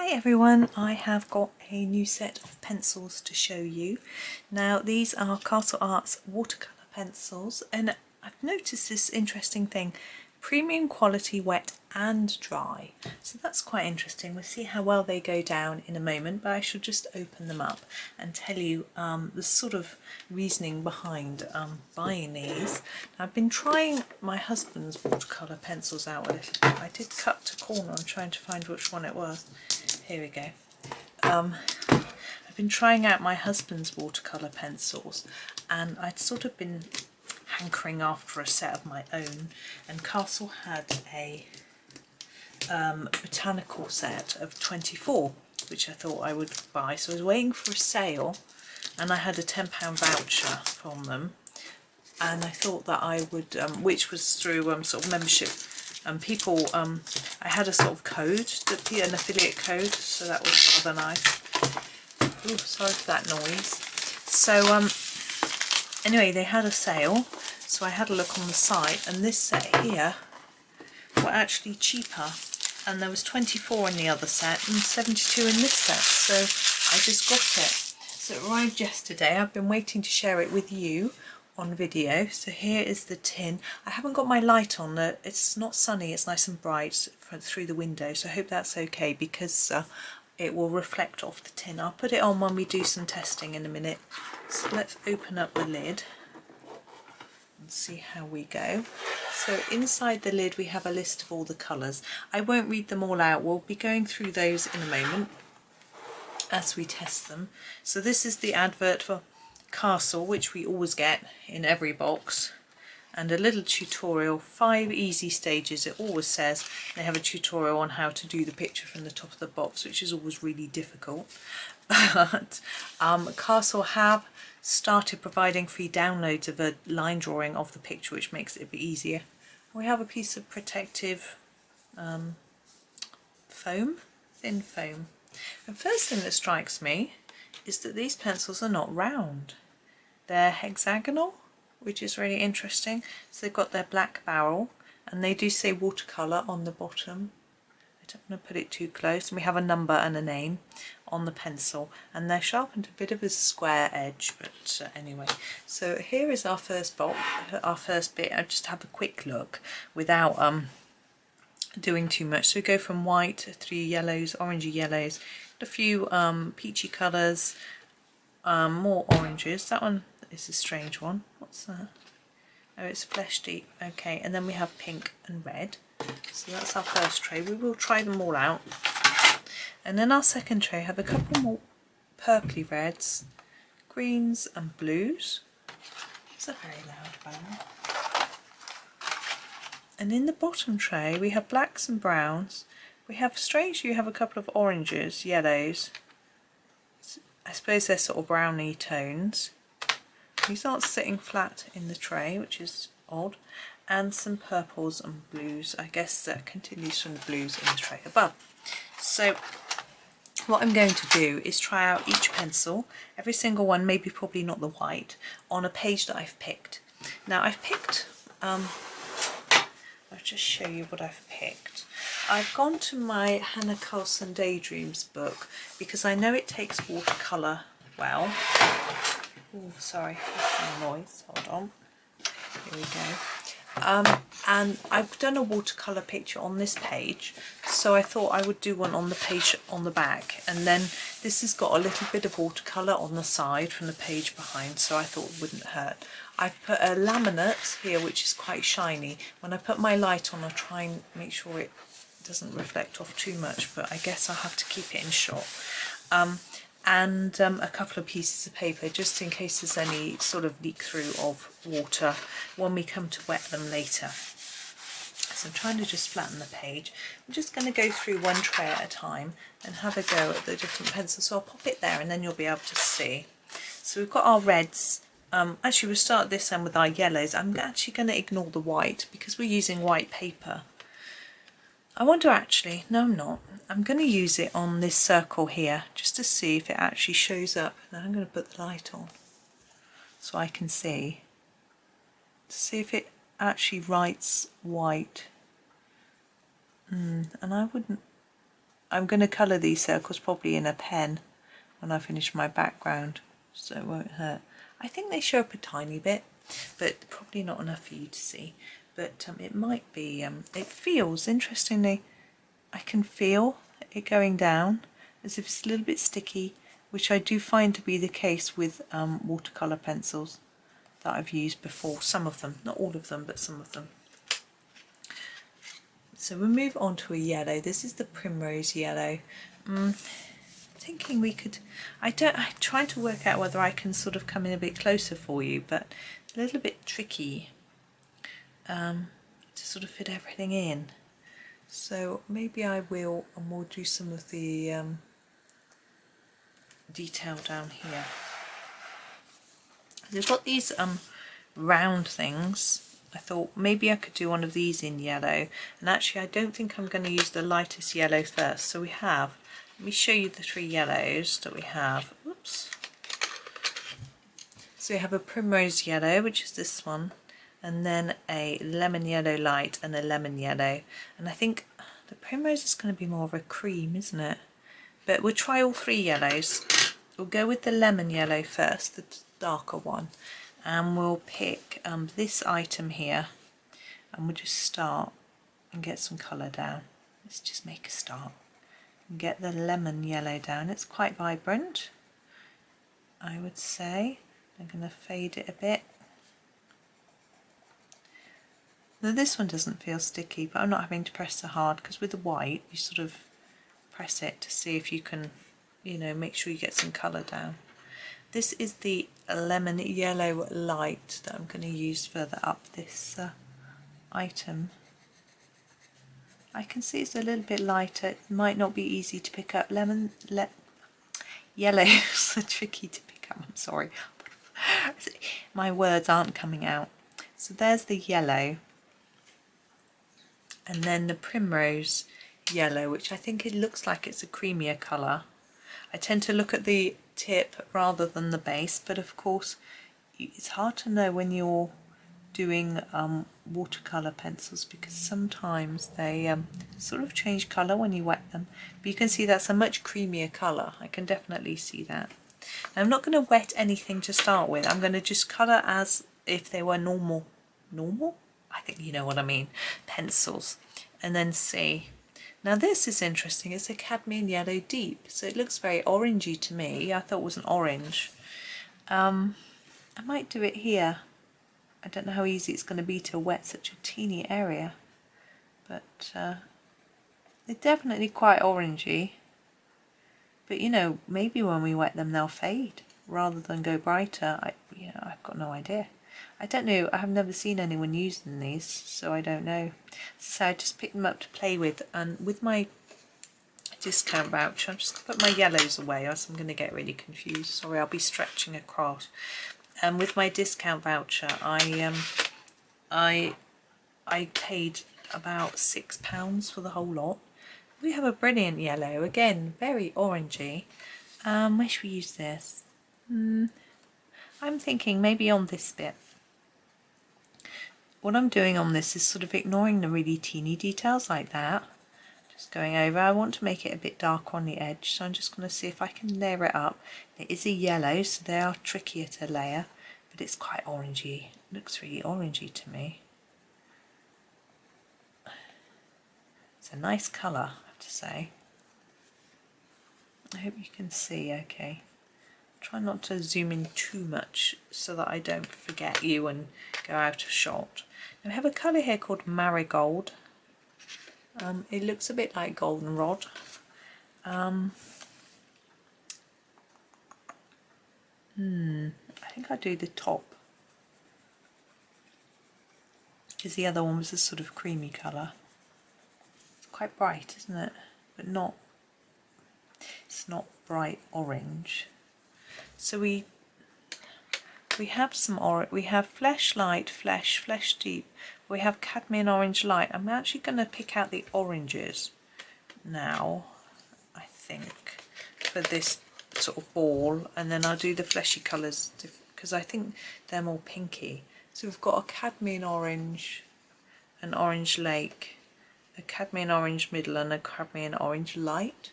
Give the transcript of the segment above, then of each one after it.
Hi everyone, I have got a new set of pencils to show you. Now these are Castle Arts watercolour pencils, and I've noticed this interesting thing, premium quality wet and dry. So that's quite interesting. We'll see how well they go down in a moment, but I should just open them up and tell you the sort of reasoning behind buying these. Now, I've been trying my husband's watercolour pencils out a little bit. I did cut to corner, I'm trying to find which one it was. Here we go. I've been trying out my husband's watercolour pencils, and I'd sort of been hankering after a set of my own, and Castle had a botanical set of 24 which I thought I would buy. So I was waiting for a sale and I had a £10 voucher from them, and I thought that I would which was through sort of membership people. I had a sort of code, an affiliate code, so that was rather nice. Ooh, sorry for that noise. So anyway, they had a sale, so I had a look on the site, and this set here were actually cheaper, and there was 24 in the other set and 72 in this set, so I just got it. So it arrived yesterday. I've been waiting to share it with you on video. So here is the tin. I haven't got my light on. It's not sunny, it's nice and bright through the window, so I hope that's okay, because it will reflect off the tin. I'll put it on when we do some testing in a minute. So let's open up the lid and see how we go. So inside the lid we have a list of all the colours. I won't read them all out, we'll be going through those in a moment as we test them. So this is the advert for Castle, which we always get in every box, and a little tutorial, 5 easy stages. It always says they have a tutorial on how to do the picture from the top of the box, which is always really difficult. But Castle have started providing free downloads of a line drawing of the picture, which makes it a bit easier. We have a piece of protective foam, thin foam. The first thing that strikes me is that these pencils are not round. They're hexagonal, which is really interesting. So they've got their black barrel, and they do say watercolour on the bottom. I don't want to put it too close. And we have a number and a name on the pencil, and they're sharpened a bit of a square edge, but anyway. So here is our first box, our first bit. I just have a quick look without doing too much. So we go from white through yellows, orangey yellows, a few peachy colours, more oranges. That one is a strange one. What's that? Oh, it's flesh deep. Okay, and then we have pink and red. So that's our first tray. We will try them all out. And then our second tray have a couple more purpley reds, greens and blues. It's a very loud bang. And in the bottom tray we have blacks and browns. We have, strangely, you have a couple of oranges, yellows. I suppose they're sort of browny tones. These aren't sitting flat in the tray, which is odd. And some purples and blues. I guess that continues from the blues in the tray above. So what I'm going to do is try out each pencil, every single one, maybe probably not the white, on a page that I've picked. Now I've picked, I'll just show you what I've picked. I've gone to my Hanna Karlzon Daydreams book because I know it takes watercolour well. Oh, sorry, that's my noise, hold on. Here we go. And I've done a watercolour picture on this page, so I thought I would do one on the page on the back, and then this has got a little bit of watercolour on the side from the page behind, so I thought it wouldn't hurt. I've put a laminate here which is quite shiny. When I put my light on, I'll try and make sure it doesn't reflect off too much, but I guess I'll have to keep it in shot. And a couple of pieces of paper just in case there's any sort of leak through of water when we come to wet them later. So I'm trying to just flatten the page. I'm just going to go through one tray at a time and have a go at the different pencils. So I'll pop it there and then you'll be able to see. So we've got our reds. Actually we'll start this end with our yellows. I'm actually going to ignore the white because we're using white paper. I wonder actually, no I'm not. I'm going to use it on this circle here just to see if it actually shows up. Then I'm going to put the light on so I can see. To see if it actually writes white. And I wouldn't, I'm going to colour these circles probably in a pen when I finish my background, so it won't hurt. I think they show up a tiny bit, but probably not enough for you to see. But it might be, it feels, interestingly, I can feel it going down as if it's a little bit sticky, which I do find to be the case with watercolour pencils that I've used before. Some of them, not all of them, but some of them. So we'll move on to a yellow. This is the Primrose Yellow. Thinking we could, I'm trying to work out whether I can sort of come in a bit closer for you, but it's a little bit tricky to sort of fit everything in. So maybe I will, and we'll do some of the detail down here. They've got these round things. I thought maybe I could do one of these in yellow, and actually I don't think I'm going to use the lightest yellow first. So we have, let me show you the three yellows that we have. Oops. So we have a Primrose Yellow, which is this one, and then a Lemon Yellow Light and a Lemon Yellow. And I think the Primrose is going to be more of a cream, isn't it? But we'll try all three yellows. We'll go with the Lemon Yellow first, the darker one. And we'll pick this item here, and we'll just start and get some colour down. Let's just make a start and get the Lemon Yellow down. It's quite vibrant, I would say. I'm going to fade it a bit. Now this one doesn't feel sticky, but I'm not having to press so hard, because with the white you sort of press it to see if you can, you know, make sure you get some colour down. This is the Lemon Yellow Light that I'm going to use further up this item. I can see it's a little bit lighter. It might not be easy to pick up. Yellow is so tricky to pick up, I'm sorry. My words aren't coming out. So there's the yellow. And then the Primrose Yellow, which I think it looks like it's a creamier colour. I tend to look at the tip rather than the base, but of course it's hard to know when you're doing watercolour pencils, because sometimes they sort of change colour when you wet them. But you can see that's a much creamier colour. I can definitely see that. Now, I'm not going to wet anything to start with. I'm going to just colour as if they were normal, I think you know what I mean, pencils, and then see. Now this is interesting. It's a Cadmium Yellow Deep, so it looks very orangey to me. I thought it was an orange. I might do it here. I don't know how easy it's going to be to wet such a teeny area, but they're definitely quite orangey. But you know, maybe when we wet them they'll fade rather than go brighter. I've got no idea. I don't know, I have never seen anyone using these, so I don't know. So I just picked them up to play with, and with my discount voucher, I'm just going to put my yellows away, or else I'm going to get really confused. Sorry, I'll be stretching across. And with my discount voucher, I paid about £6 for the whole lot. We have a brilliant yellow, again, very orangey. Where should we use this? I'm thinking maybe on this bit. What I'm doing on this is sort of ignoring the really teeny details like that. Just going over. I want to make it a bit darker on the edge, so I'm just going to see if I can layer it up. It is a yellow, so they are trickier to layer, but it's quite orangey. It looks really orangey to me. It's a nice colour, I have to say. I hope you can see okay. Try not to zoom in too much so that I don't forget you and go out of shot. Now we have a colour here called Marigold. It looks a bit like goldenrod. I think I'll do the top, because the other one was a sort of creamy colour. It's quite bright, isn't it? But not, it's not bright orange. So we have some orange, we have Flesh Light, Flesh Deep, we have Cadmium Orange Light. I'm actually going to pick out the oranges now, I think, for this sort of ball, and then I'll do the fleshy colours because I think they're more pinky. So we've got a Cadmium Orange, an Orange Lake, a Cadmium Orange Middle and a Cadmium Orange Light.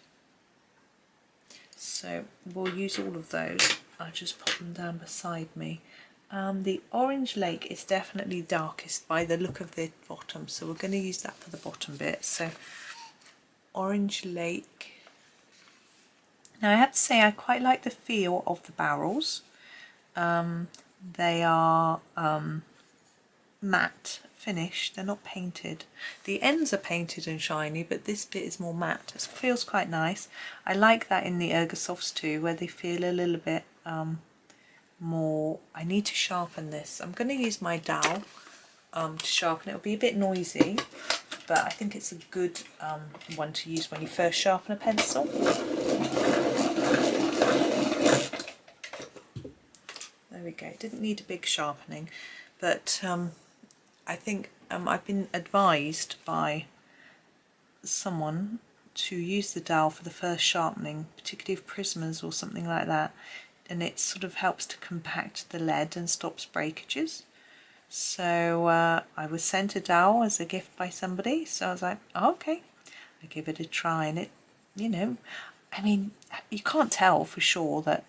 So we'll use all of those. I'll just pop them down beside me. The Orange Lake is definitely darkest by the look of the bottom, so we're going to use that for the bottom bit. So Orange Lake. Now I have to say I quite like the feel of the barrels. They are matte finish, they're not painted. The ends are painted and shiny, but this bit is more matte. It feels quite nice. I like that in the Ergosofts too, where they feel a little bit more. I need to sharpen this. I'm going to use my dowel to sharpen it. It'll be a bit noisy, but I think it's a good one to use when you first sharpen a pencil. There we go. It didn't need a big sharpening, but I think I've been advised by someone to use the dowel for the first sharpening, particularly of prismas or something like that, and it sort of helps to compact the lead and stops breakages. So I was sent a dowel as a gift by somebody, so I was like, oh, okay, I give it a try, and it, you know, I mean, you can't tell for sure that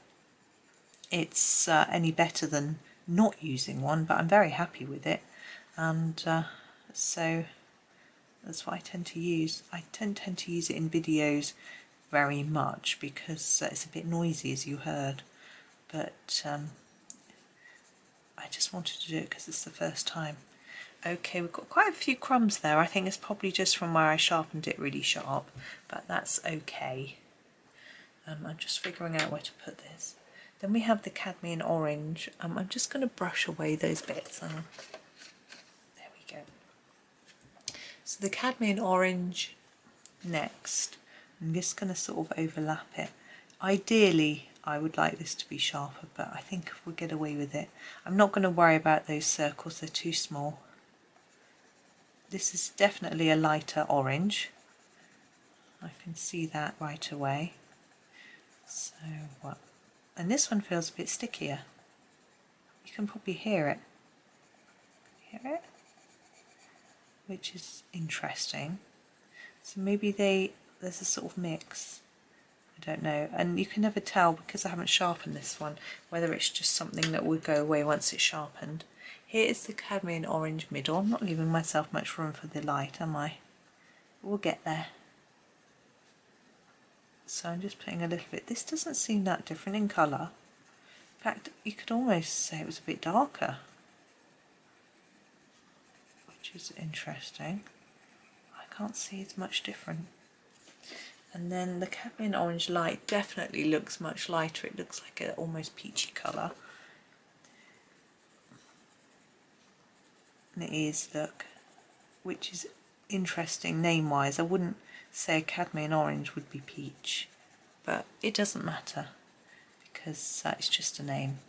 it's any better than not using one, but I'm very happy with it, and so that's what I tend to use. I tend to use it in videos very much because it's a bit noisy, as you heard, but I just wanted to do it because it's the first time. Okay, we've got quite a few crumbs there. I think it's probably just from where I sharpened it really sharp, but that's okay. I'm just figuring out where to put this. Then we have the Cadmium Orange. I'm just going to brush away those bits. There we go. So the Cadmium Orange next. I'm just going to sort of overlap it. Ideally, I would like this to be sharper, but I think if we get away with it, I'm not going to worry about those circles, they're too small. This is definitely a lighter orange. I can see that right away. So what? And this one feels a bit stickier. You can probably hear it. Hear it? Which is interesting. So maybe there's a sort of mix. I don't know, and you can never tell because I haven't sharpened this one whether it's just something that will go away once it's sharpened. Here is the Cadmium Orange Middle. I'm not leaving myself much room for the light, am I? We'll get there. So I'm just putting a little bit. This doesn't seem that different in colour. In fact, you could almost say it was a bit darker, which is interesting. I can't see it's much different. And then the Cadmium Orange Light definitely looks much lighter. It looks like an almost peachy colour. And it is, look, which is interesting name-wise. I wouldn't say a Cadmium Orange would be peach, but it doesn't matter because it's just a name.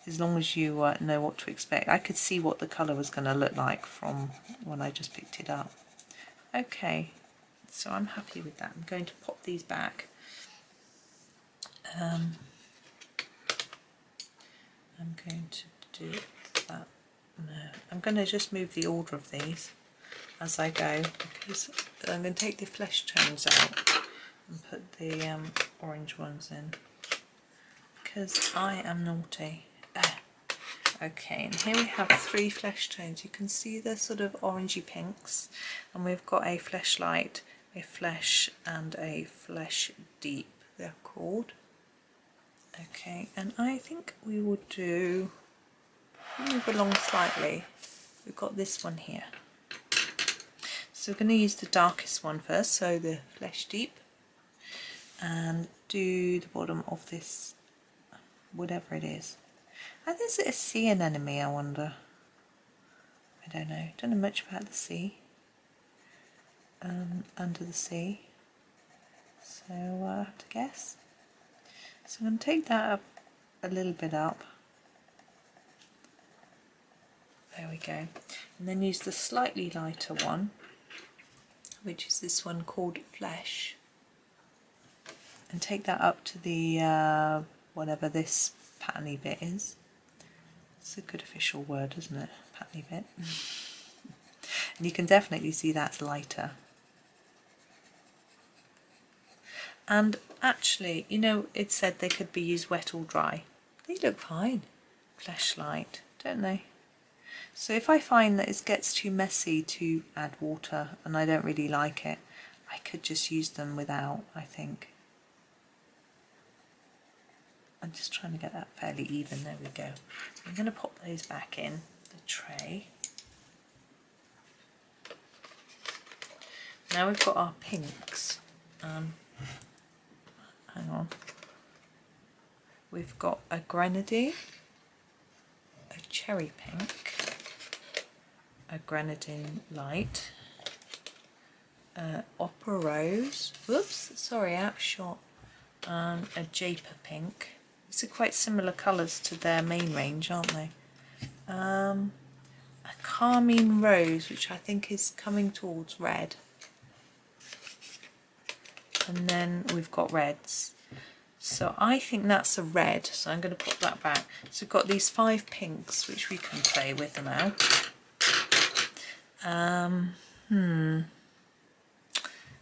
As long as you know what to expect. I could see what the colour was going to look like from when I just picked it up. Okay. So I'm happy with that. I'm going to pop these back. I'm going to do that. No, I'm going to just move the order of these as I go because I'm going to take the flesh tones out and put the orange ones in because I am naughty. Okay, and here we have 3 flesh tones. You can see the sort of orangey pinks, and we've got a flesh light, a flesh and a flesh deep, they're called. Okay, and I think we will move along slightly. We've got this one here. So we're going to use the darkest one first, so the flesh deep, and do the bottom of this, whatever it is. And is it a sea anemone, I wonder? I don't know. Don't know much about the sea. Under the sea. So I have to guess. So I'm going to take that up a little bit up. There we go. And then use the slightly lighter one, which is this one called Flesh. And take that up to the whatever this patterny bit is. It's a good official word, isn't it? Patterny bit. And you can definitely see that's lighter. And actually, you know, it said they could be used wet or dry. They look fine. Fleshlight, don't they? So if I find that it gets too messy to add water and I don't really like it, I could just use them without, I think. I'm just trying to get that fairly even. There we go. I'm going to pop those back in the tray. Now we've got our pinks. Hang on. We've got a Grenadine, a cherry pink, a Grenadine Light, Opera Rose, whoops, sorry, outshot, a Juniper Pink. These are quite similar colours to their main range, aren't they? A Carmine Rose, which I think is coming towards red. And then we've got reds. So I think that's a red, so I'm going to put that back. So we've got these 5 pinks, which we can play with now.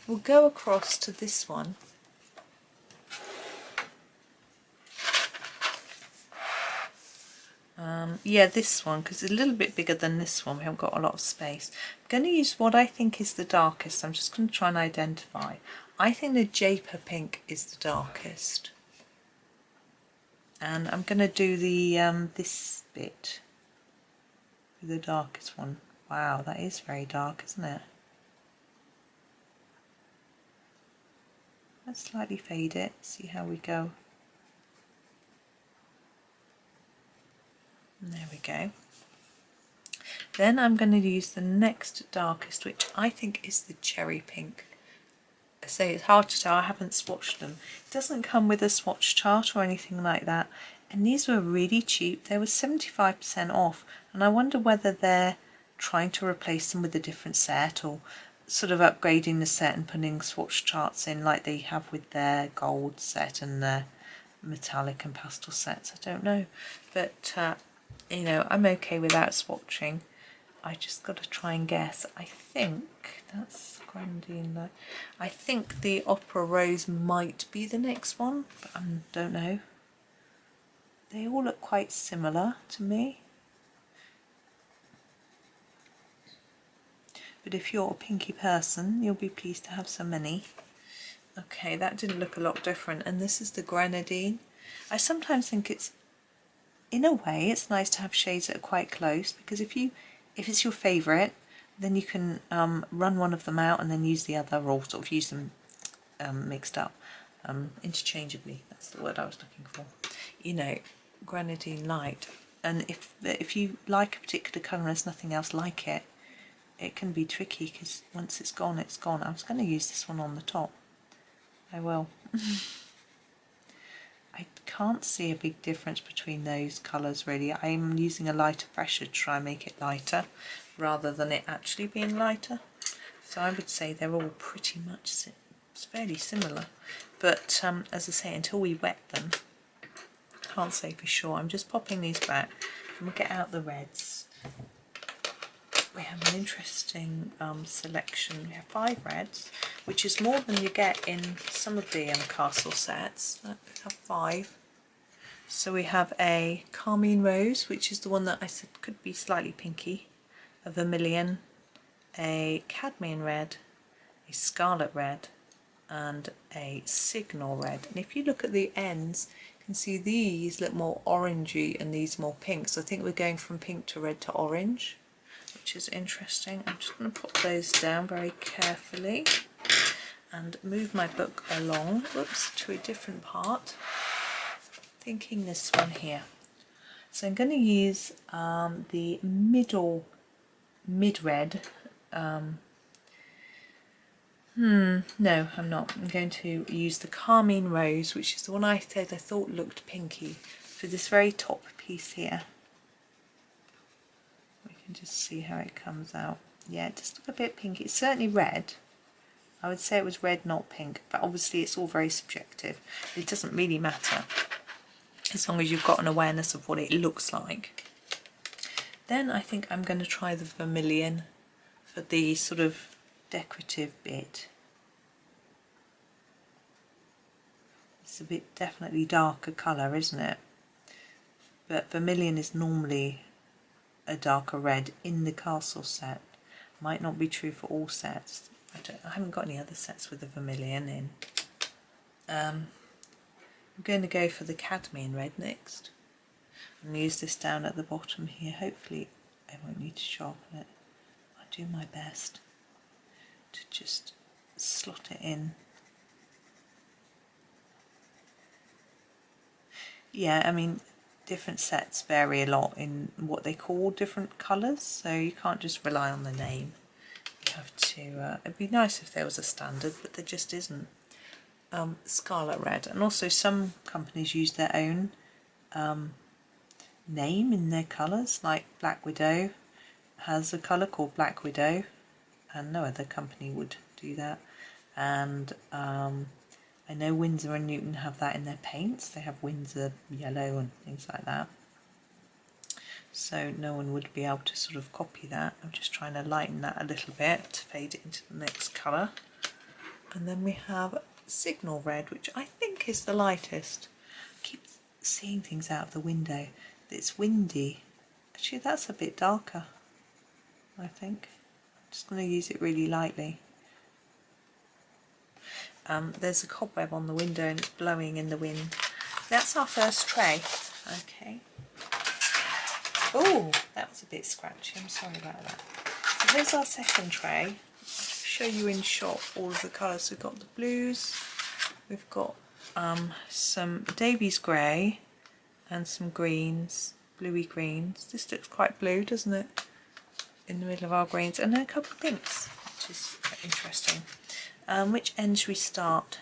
We'll go across to this one. Yeah, this one, because it's a little bit bigger than this one. We haven't got a lot of space. I'm going to use what I think is the darkest. I'm just going to try and identify. I think the Juniper Pink is the darkest. And I'm going to do the this bit, the darkest one. Wow, that is very dark, isn't it? Let's slightly fade it, see how we go. And there we go. Then I'm going to use the next darkest, which I think is the cherry pink. I say it's hard to tell, I haven't swatched them. It doesn't come with a swatch chart or anything like that. And these were really cheap. They were 75% off. And I wonder whether they're trying to replace them with a different set, or sort of upgrading the set and putting swatch charts in like they have with their gold set and their metallic and pastel sets. I don't know. But you know, I'm okay without swatching. I just got to try and guess. I think that's Grenadine Light. I think the Opera Rose might be the next one, but I don't know. They all look quite similar to me. But if you're a pinky person, you'll be pleased to have so many. Okay, that didn't look a lot different. And this is the Grenadine. I sometimes think it's, in a way, it's nice to have shades that are quite close, because if it's your favourite, then you can run one of them out and then use the other, or sort of use them mixed up interchangeably. That's the word I was looking for. You know, Grenadine Light. And if you like a particular colour and there's nothing else like it, it can be tricky, because once it's gone, it's gone. I was going to use this one on the top. I will. I can't see a big difference between those colours really. I'm using a lighter pressure to try and make it lighter rather than it actually being lighter. So I would say they're all pretty much fairly similar. But as I say, until we wet them, can't say for sure. I'm just popping these back and we'll get out the reds. We have an interesting selection. We have 5 reds, which is more than you get in some of the castle sets. We have 5. So we have a Carmine Rose, which is the one that I said could be slightly pinky, a Vermilion, a Cadmium Red, a Scarlet Red, and a Signal Red. And if you look at the ends, you can see these look more orangey and these more pink. So I think we're going from pink to red to orange, which is interesting. I'm just going to put those down very carefully and move my book along, whoops, to a different part. Thinking this one here. So I'm going to use the mid-red. No, I'm not. I'm going to use the Carmine Rose, which is the one I said I thought looked pinky, for this very top piece here. We can just see how it comes out. Yeah, it does look a bit pinky. It's certainly red. I would say it was red, not pink, but obviously it's all very subjective. It doesn't really matter, as long as you've got an awareness of what it looks like. Then I think I'm going to try the Vermilion for the sort of decorative bit. It's a bit definitely darker colour, isn't it? But vermilion is normally a darker red in the castle set. Might not be true for all sets. I haven't got any other sets with the vermilion in. I'm going to go for the Cadmium Red next. And use this down at the bottom here. Hopefully I won't need to sharpen it. I'll do my best to just slot it in. Yeah, I mean, different sets vary a lot in what they call different colours, so you can't just rely on the name. You have to, it'd be nice if there was a standard, but there just isn't. Scarlet Red, and also some companies use their own name in their colours, like Black Widow has a colour called Black Widow, and no other company would do that. And I know Winsor and Newton have that in their paints. They have Winsor Yellow and things like that. So no one would be able to sort of copy that. I'm just trying to lighten that a little bit to fade it into the next colour. And then we have Signal Red, which I think is the lightest. I keep seeing things out of the window. It's windy. Actually, that's a bit darker, I think. I'm just going to use it really lightly. There's a cobweb on the window and it's blowing in the wind. That's our first tray. Okay. Oh, that was a bit scratchy. I'm sorry about that. So here's our second tray. I'll show you in shot all of the colours. We've got the blues. We've got some Davies grey and some greens, bluey greens. This looks quite blue, doesn't it? In the middle of our greens, and then a couple of pinks, which is quite interesting. Which end should we start?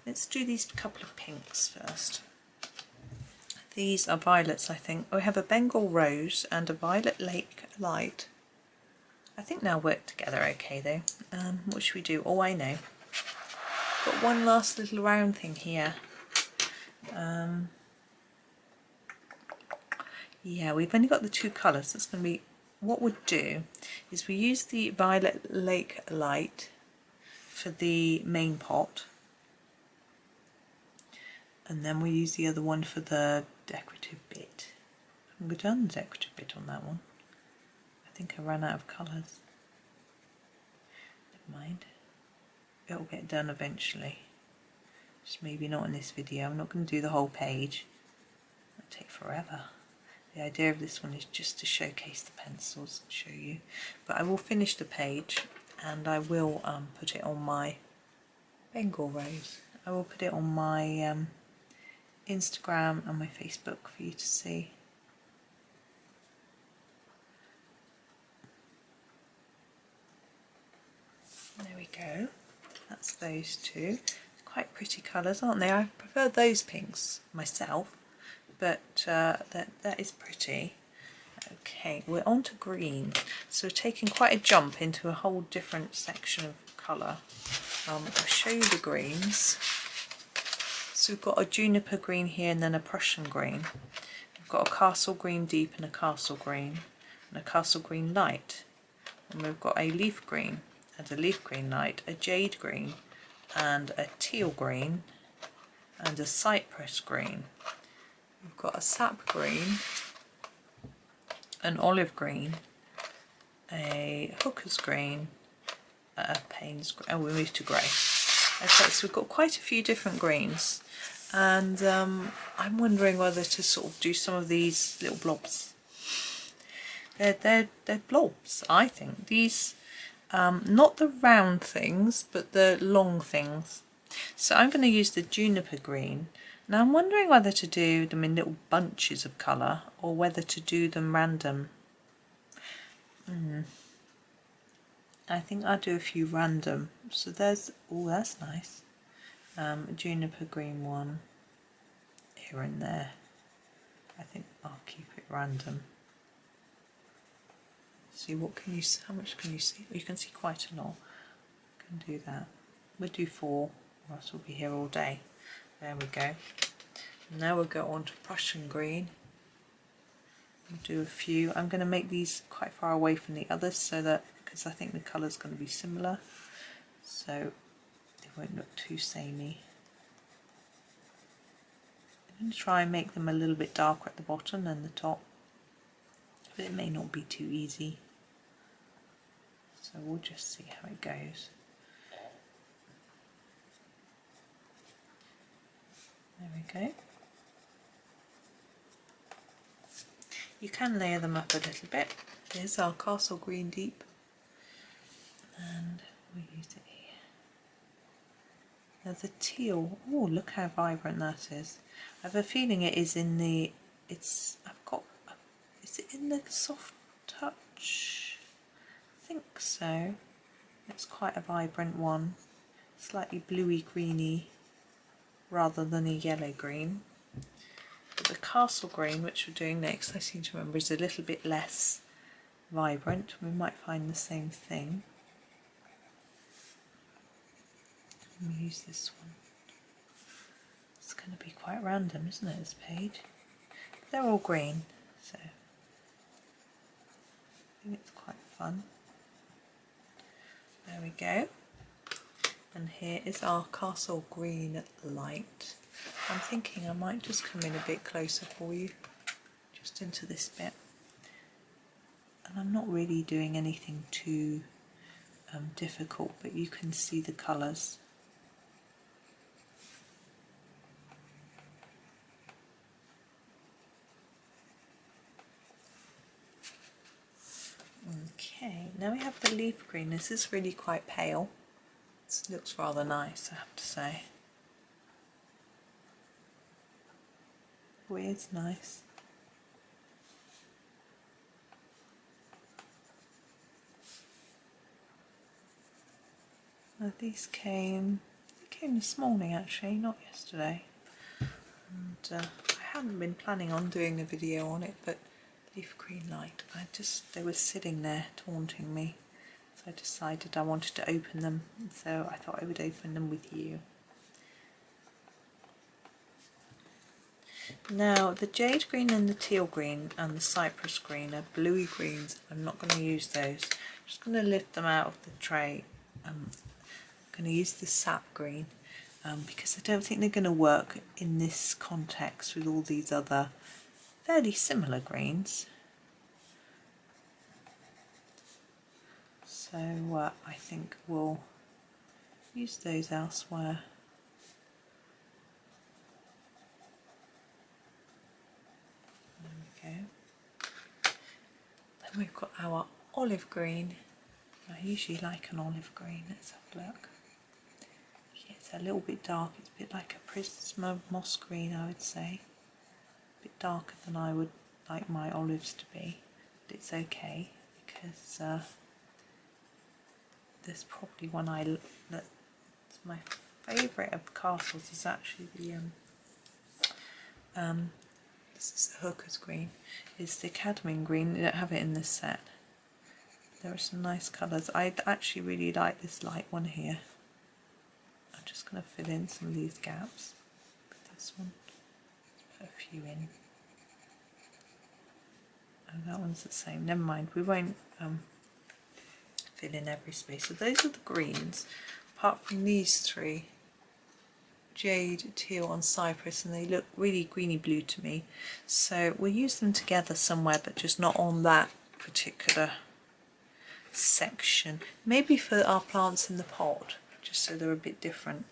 Let's do these couple of pinks first. These are violets, I think. We have a Bengal Rose and a Violet Lake Light. I think they'll work together okay though. What should we do? Oh, I know. Got one last little round thing here. Yeah, we've only got the two colours. That's going to be, what we'll do is we use the Violet Lake Light for the main pot, and then we use the other one for the decorative bit. I haven't done the decorative bit on that one. I think I ran out of colours. Never mind. It'll get done eventually. Just maybe not in this video. I'm not going to do the whole page. It'll take forever. The idea of this one is just to showcase the pencils and show you. But I will finish the page and I will put it on my Bengal Rose. I will put it on my Instagram and my Facebook for you to see. There we go. That's those two. Quite pretty colours, aren't they? I prefer those pinks myself, but that is pretty. Okay, we're on to green. So we're taking quite a jump into a whole different section of colour. I'll show you the greens. So we've got a Juniper Green here and then a Prussian Green. We've got a Castle Green Deep and a Castle Green and a Castle Green Light. And we've got a Leaf Green and a Leaf Green Light, a Jade Green and a Teal Green and a Cypress Green. We've got a Sap Green, an Olive Green, a Hooker's Green, a Payne's Green, and we moved to grey. Okay, so we've got quite a few different greens, and I'm wondering whether to sort of do some of these little blobs. They're blobs, I think. These, not the round things, but the long things. So I'm going to use the Juniper Green. Now I'm wondering whether to do them in little bunches of colour or whether to do them random. I think I'll do a few random. So there's, oh, that's nice. A Juniper Green one here and there. I think I'll keep it random. See, what can you see? How much can you see? You can see quite a lot. Can do that. We'll do 4, or else we'll be here all day. There we go. Now we'll go on to Prussian Green. We'll do a few. I'm going to make these quite far away from the others so that, because I think the colour's going to be similar, so they won't look too samey. I'm going to try and make them a little bit darker at the bottom than the top, but it may not be too easy. So we'll just see how it goes. There we go. You can layer them up a little bit. There's our Castle Green Deep, and we'll use it here. Now the teal, oh look how vibrant that is. I have a feeling it is in the, is it in the Soft Touch? I think so. It's quite a vibrant one, slightly bluey greeny rather than a yellow green. But the Castle Green, which we're doing next, I seem to remember is a little bit less vibrant. We might find the same thing. We'll use this one. It's going to be quite random, isn't it, this page? But they're all green, so I think it's quite fun. There we go. And here is our Castle Green Light. I'm thinking I might just come in a bit closer for you, just into this bit. And I'm not really doing anything too difficult, but you can see the colours. Okay, now we have the leaf green. This is really quite pale. This looks rather nice, I have to say. Oh, it is nice. Now these came this morning actually, not yesterday. And I hadn't been planning on doing a video on it, but leaf green light, they were sitting there taunting me. So I decided I wanted to open them, so I thought I would open them with you. Now the jade green and the teal green and the cypress green are bluey greens. I'm not going to use those. I'm just going to lift them out of the tray. I'm going to use the sap green because I don't think they're going to work in this context with all these other fairly similar greens. So I think we'll use those elsewhere. There we go. Then we've got our olive green. I usually like an olive green. Let's have a look. Yeah, it's a little bit dark. It's a bit like a prism moss green, I would say. A bit darker than I would like my olives to be, but it's okay because there's probably one that's my favourite of castles is actually the this is the Hooker's Green. It's the Cadmium Green. They don't have it in this set. There are some nice colours. I actually really like this light one here. I'm just going to fill in some of these gaps with this one. Let's put a few in. Oh, that one's the same. Never mind. We won't fill in every space. So those are the greens. Apart from these three, jade, teal and cypress, and they look really greeny blue to me. So we'll use them together somewhere, but just not on that particular section. Maybe for our plants in the pot, just so they're a bit different.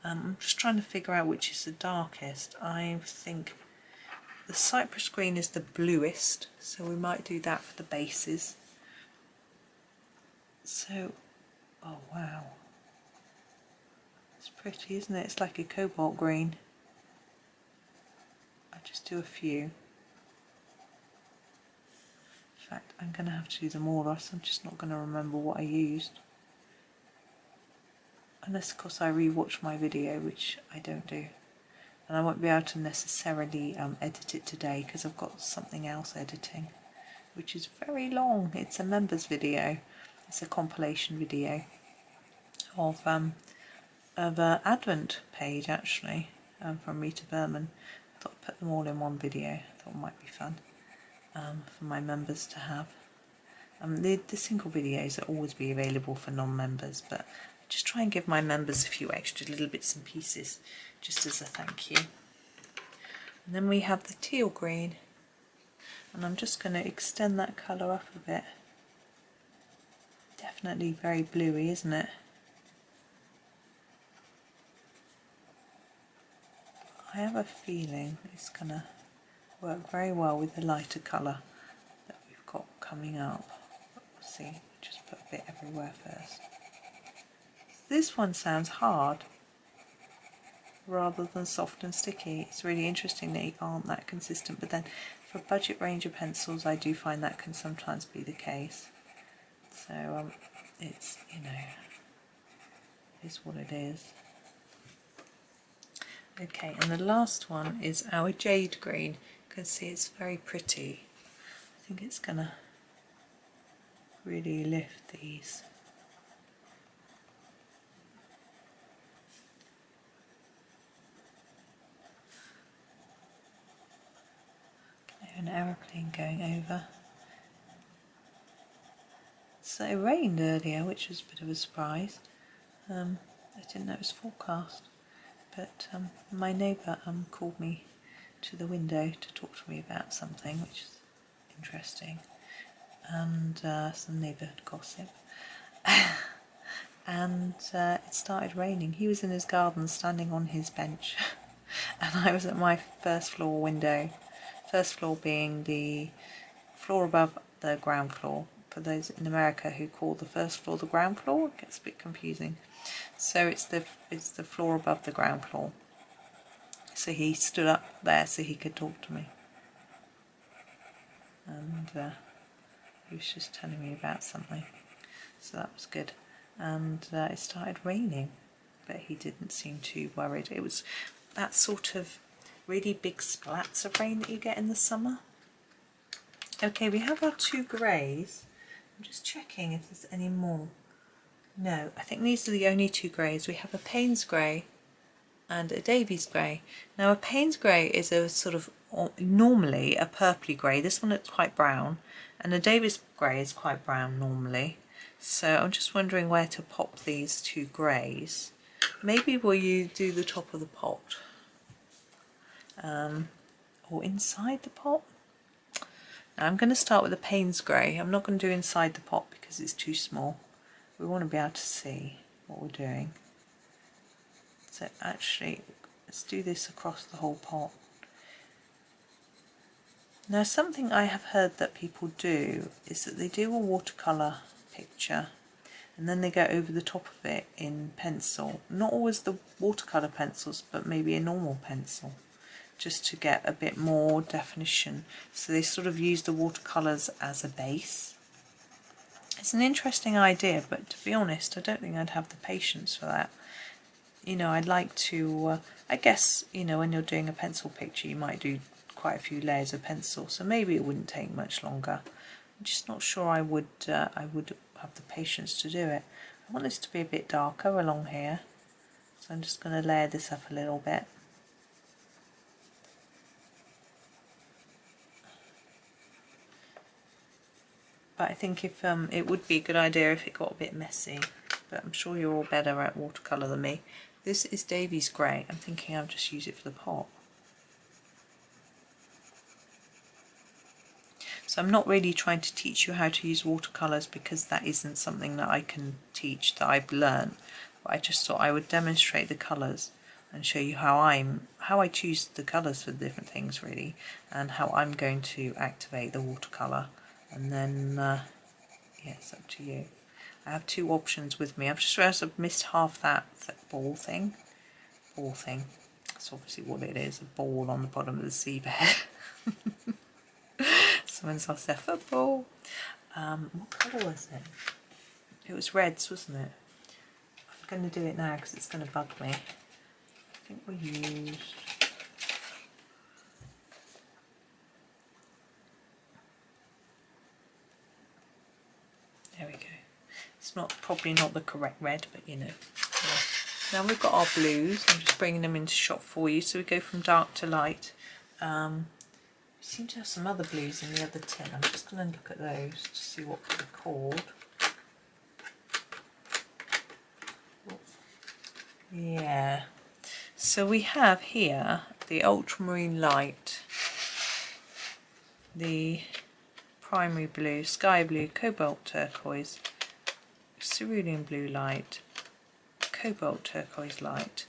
I'm just trying to figure out which is the darkest. I think the cypress green is the bluest, so we might do that for the bases. So, oh wow. It's pretty, isn't it? It's like a cobalt green. I'll just do a few. In fact, I'm going to have to do them all, or else I'm just not going to remember what I used. Unless, of course, I re-watch my video, which I don't do. And I won't be able to necessarily edit it today, because I've got something else editing, which is very long. It's a members video. It's a compilation video of Advent page, actually, from Rita Berman. I thought I'd put them all in one video. I thought it might be fun. for my members to have. The single videos will always be available for non-members, but I just try and give my members a few extra little bits and pieces just as a thank you. And then we have the teal green, and I'm just going to extend that colour up a bit. Definitely very bluey, isn't it? I have a feeling it's going to work very well with the lighter colour that we've got coming up. We'll see, just put a bit everywhere first. This one sounds hard rather than soft and sticky. It's really interesting they aren't that consistent, but then for budget range of pencils I do find that can sometimes be the case. So it's, you know, it is what it is. Okay, and the last one is our Jade Green. You can see it's very pretty. I think it's gonna really lift these. Okay, an aeroplane going over. So it rained earlier, which was a bit of a surprise. I didn't know it was forecast, but my neighbour called me to the window to talk to me about something, which is interesting, and some neighbourhood gossip. And it started raining. He was in his garden standing on his bench and I was at my first floor window, first floor being the floor above the ground floor. For those in America who call the first floor the ground floor, it gets a bit confusing. So it's the floor above the ground floor. So he stood up there so he could talk to me, and he was just telling me about something, so that was good. And it started raining, but he didn't seem too worried. It was that sort of really big splats of rain that you get in the summer. Okay, we have our two greys. I'm just checking if there's any more. No, I think these are the only two greys. We have a Payne's grey and a Davies grey. Now a Payne's grey is a sort of normally a purpley grey. This one looks quite brown, and a Davies grey is quite brown normally. So I'm just wondering where to pop these two greys. Maybe will you do the top of the pot, or inside the pot? Now I'm going to start with the Payne's grey. I'm not going to do inside the pot because it's too small. We want to be able to see what we're doing. So actually, let's do this across the whole pot. Now something I have heard that people do is that they do a watercolour picture and then they go over the top of it in pencil. Not always the watercolour pencils, but maybe a normal pencil, just to get a bit more definition. So they sort of use the watercolours as a base. It's an interesting idea, but to be honest, I don't think I'd have the patience for that. You know, I'd like to, I guess, you know, when you're doing a pencil picture, you might do quite a few layers of pencil, so maybe it wouldn't take much longer. I'm just not sure I would have the patience to do it. I want this to be a bit darker along here, so I'm just going to layer this up a little bit. But I think if it would be a good idea if it got a bit messy, but I'm sure you're all better at watercolour than me. This is Davies grey. I'm thinking I'll just use it for the pot. So I'm not really trying to teach you how to use watercolours, because that isn't something that I can teach, that I've learned. But I just thought I would demonstrate the colours and show you how I choose the colours for the different things really, and how I'm going to activate the watercolour. And then yeah, it's up to you. I have two options with me. I've just realised I've missed half that ball thing. Ball thing. That's obviously what it is, a ball on the bottom of the seabed. Someone's lost their football. What colour was it? It was reds, wasn't it? I'm going to do it now because it's going to bug me. I think we used... There we go. It's probably not the correct red, but you know. Yeah. Now we've got our blues. I'm just bringing them into shot for you. So we go from dark to light. seem to have some other blues in the other tin. I'm just going to look at those to see what they're called. Yeah, so we have here the Ultramarine Light, the Primary Blue, Sky Blue, Cobalt Turquoise, Cerulean Blue Light, Cobalt Turquoise Light,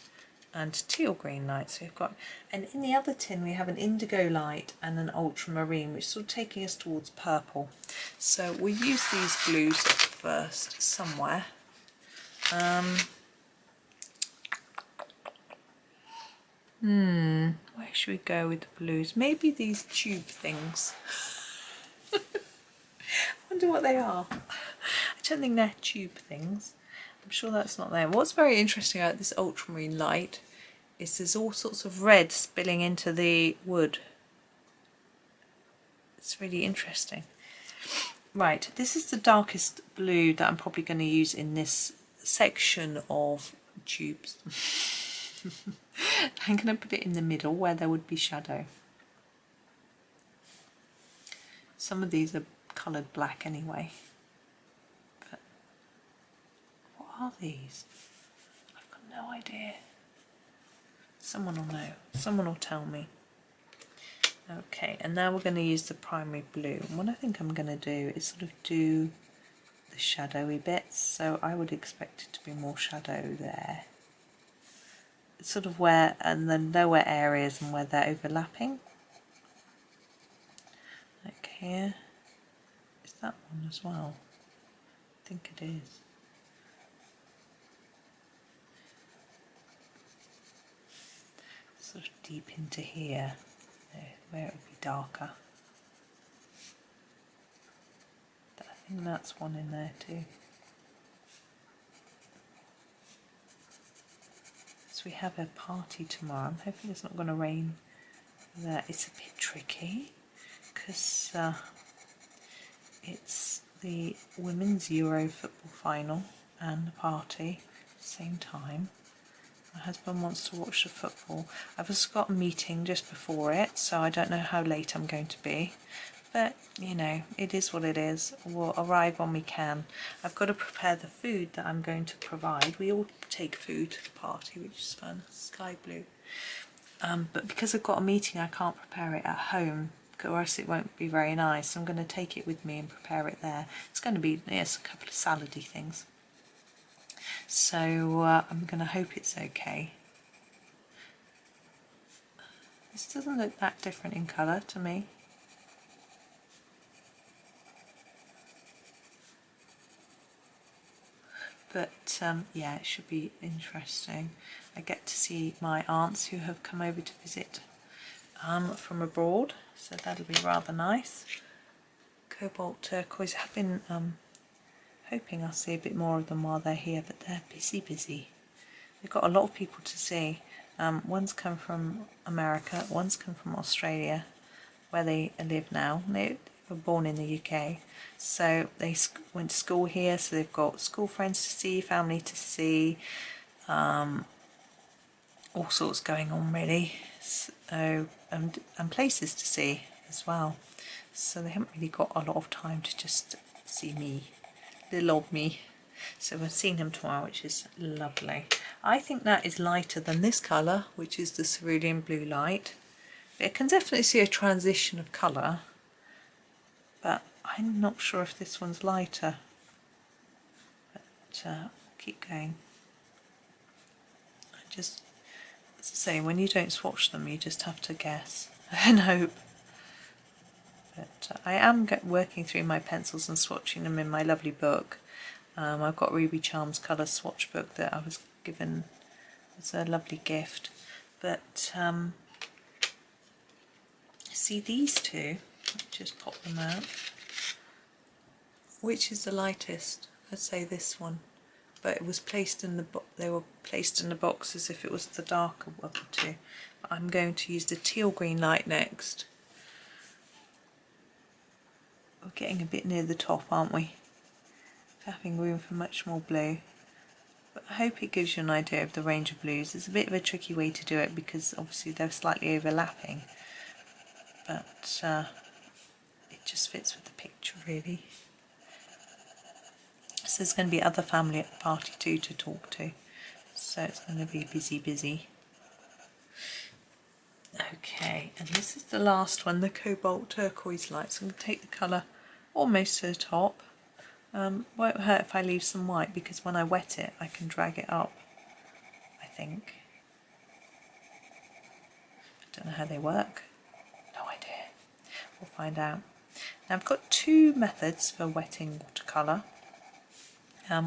and Teal Green Light. So we've got, and in the other tin we have an Indigo Light and an Ultramarine, which is sort of taking us towards purple. So we'll use these blues first somewhere. Where should we go with the blues? Maybe these tube things. I wonder what they are. I don't think they're tube things. I'm sure that's not them. What's very interesting about this Ultramarine Light is there's all sorts of red spilling into the wood. It's really interesting. Right, this is the darkest blue that I'm probably going to use in this section of tubes. I'm going to put it in the middle where there would be shadow. Some of these are coloured black anyway. But what are these? I've got no idea. Someone will know. Someone will tell me. Okay, and now we're going to use the primary blue. And what I think I'm going to do is sort of do the shadowy bits. So I would expect it to be more shadow there. Sort of where, and the lower areas and where they're overlapping. Like here. Is that one as well? I think it is. Sort of deep into here, where it would be darker. I think that's one in there too. So we have a party tomorrow. I'm hoping it's not going to rain there. It's a bit tricky because it's the Women's Euro football final and the party at the same time. My husband wants to watch the football. I've also got a meeting just before it, so I don't know how late I'm going to be. But, you know, it is what it is. We'll arrive when we can. I've got to prepare the food that I'm going to provide. We all take food to the party, which is fun. Sky blue. But because I've got a meeting, I can't prepare it at home, or else it won't be very nice. So I'm going to take it with me and prepare it there. It's going to be, yes, a couple of salady things. So I'm going to hope it's okay. This doesn't look that different in colour to me. But yeah, it should be interesting. I get to see my aunts who have come over to visit from abroad, so that'll be rather nice. Cobalt turquoise. I've been hoping I'll see a bit more of them while they're here, but they're busy. They've got a lot of people to see. One's come from America, one's come from Australia, where they live now. They were born in the UK, so they went to school here, so they've got school friends to see, family to see, all sorts going on really, so, and places to see as well. So they haven't really got a lot of time to just see me, little old me. So we're seeing him tomorrow, which is lovely. I think that is lighter than this colour, which is the Cerulean Blue Light. I can definitely see a transition of colour, but I'm not sure if this one's lighter. But keep going. Just, as I say, when you don't swatch them, you just have to guess and hope. But I am working through my pencils and swatching them in my lovely book. I've got Ruby Charms colour swatch book that I was given as a lovely gift. But see these two, just pop them out. Which is the lightest? I'd say this one. But it was placed in the they were placed in the box as if it was the darker of the two. But I'm going to use the Teal Green Light next. We're getting a bit near the top, aren't we? Having room for much more blue. But I hope it gives you an idea of the range of blues. It's a bit of a tricky way to do it because obviously they're slightly overlapping. but it just fits with the picture really. So there's going to be other family at the party too to talk to, so it's going to be busy. Okay, and this is the last one, the Cobalt Turquoise Light. So I'm going to take the colour almost to the top. Won't hurt if I leave some white, because when I wet it I can drag it up, I think. I don't know how they work, no idea, we'll find out. Now I've got two methods for wetting watercolour.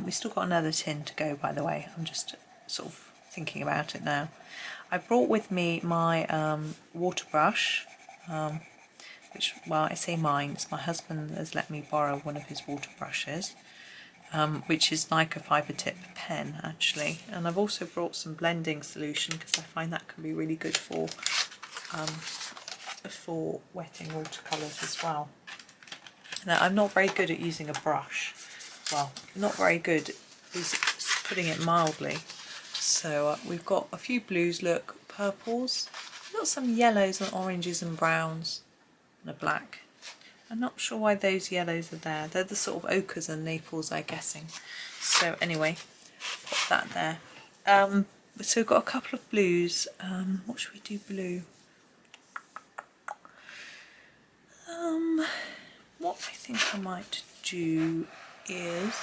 We've still got another tin to go, by the way, I'm just sort of thinking about it now. I brought with me my water brush, which, well, I say mine, it's my husband has let me borrow one of his water brushes, which is like a fibre tip pen actually, and I've also brought some blending solution because I find that can be really good for wetting watercolours as well. Now I'm not very good at using a brush, well, not very good is putting it mildly. So we've got a few blues, look, purples, we've got some yellows and oranges and browns and a black. I'm not sure why those yellows are there, they're the sort of ochres and Naples I'm guessing. So anyway, pop that there. So we've got a couple of blues. What should we do blue? What I think I might do is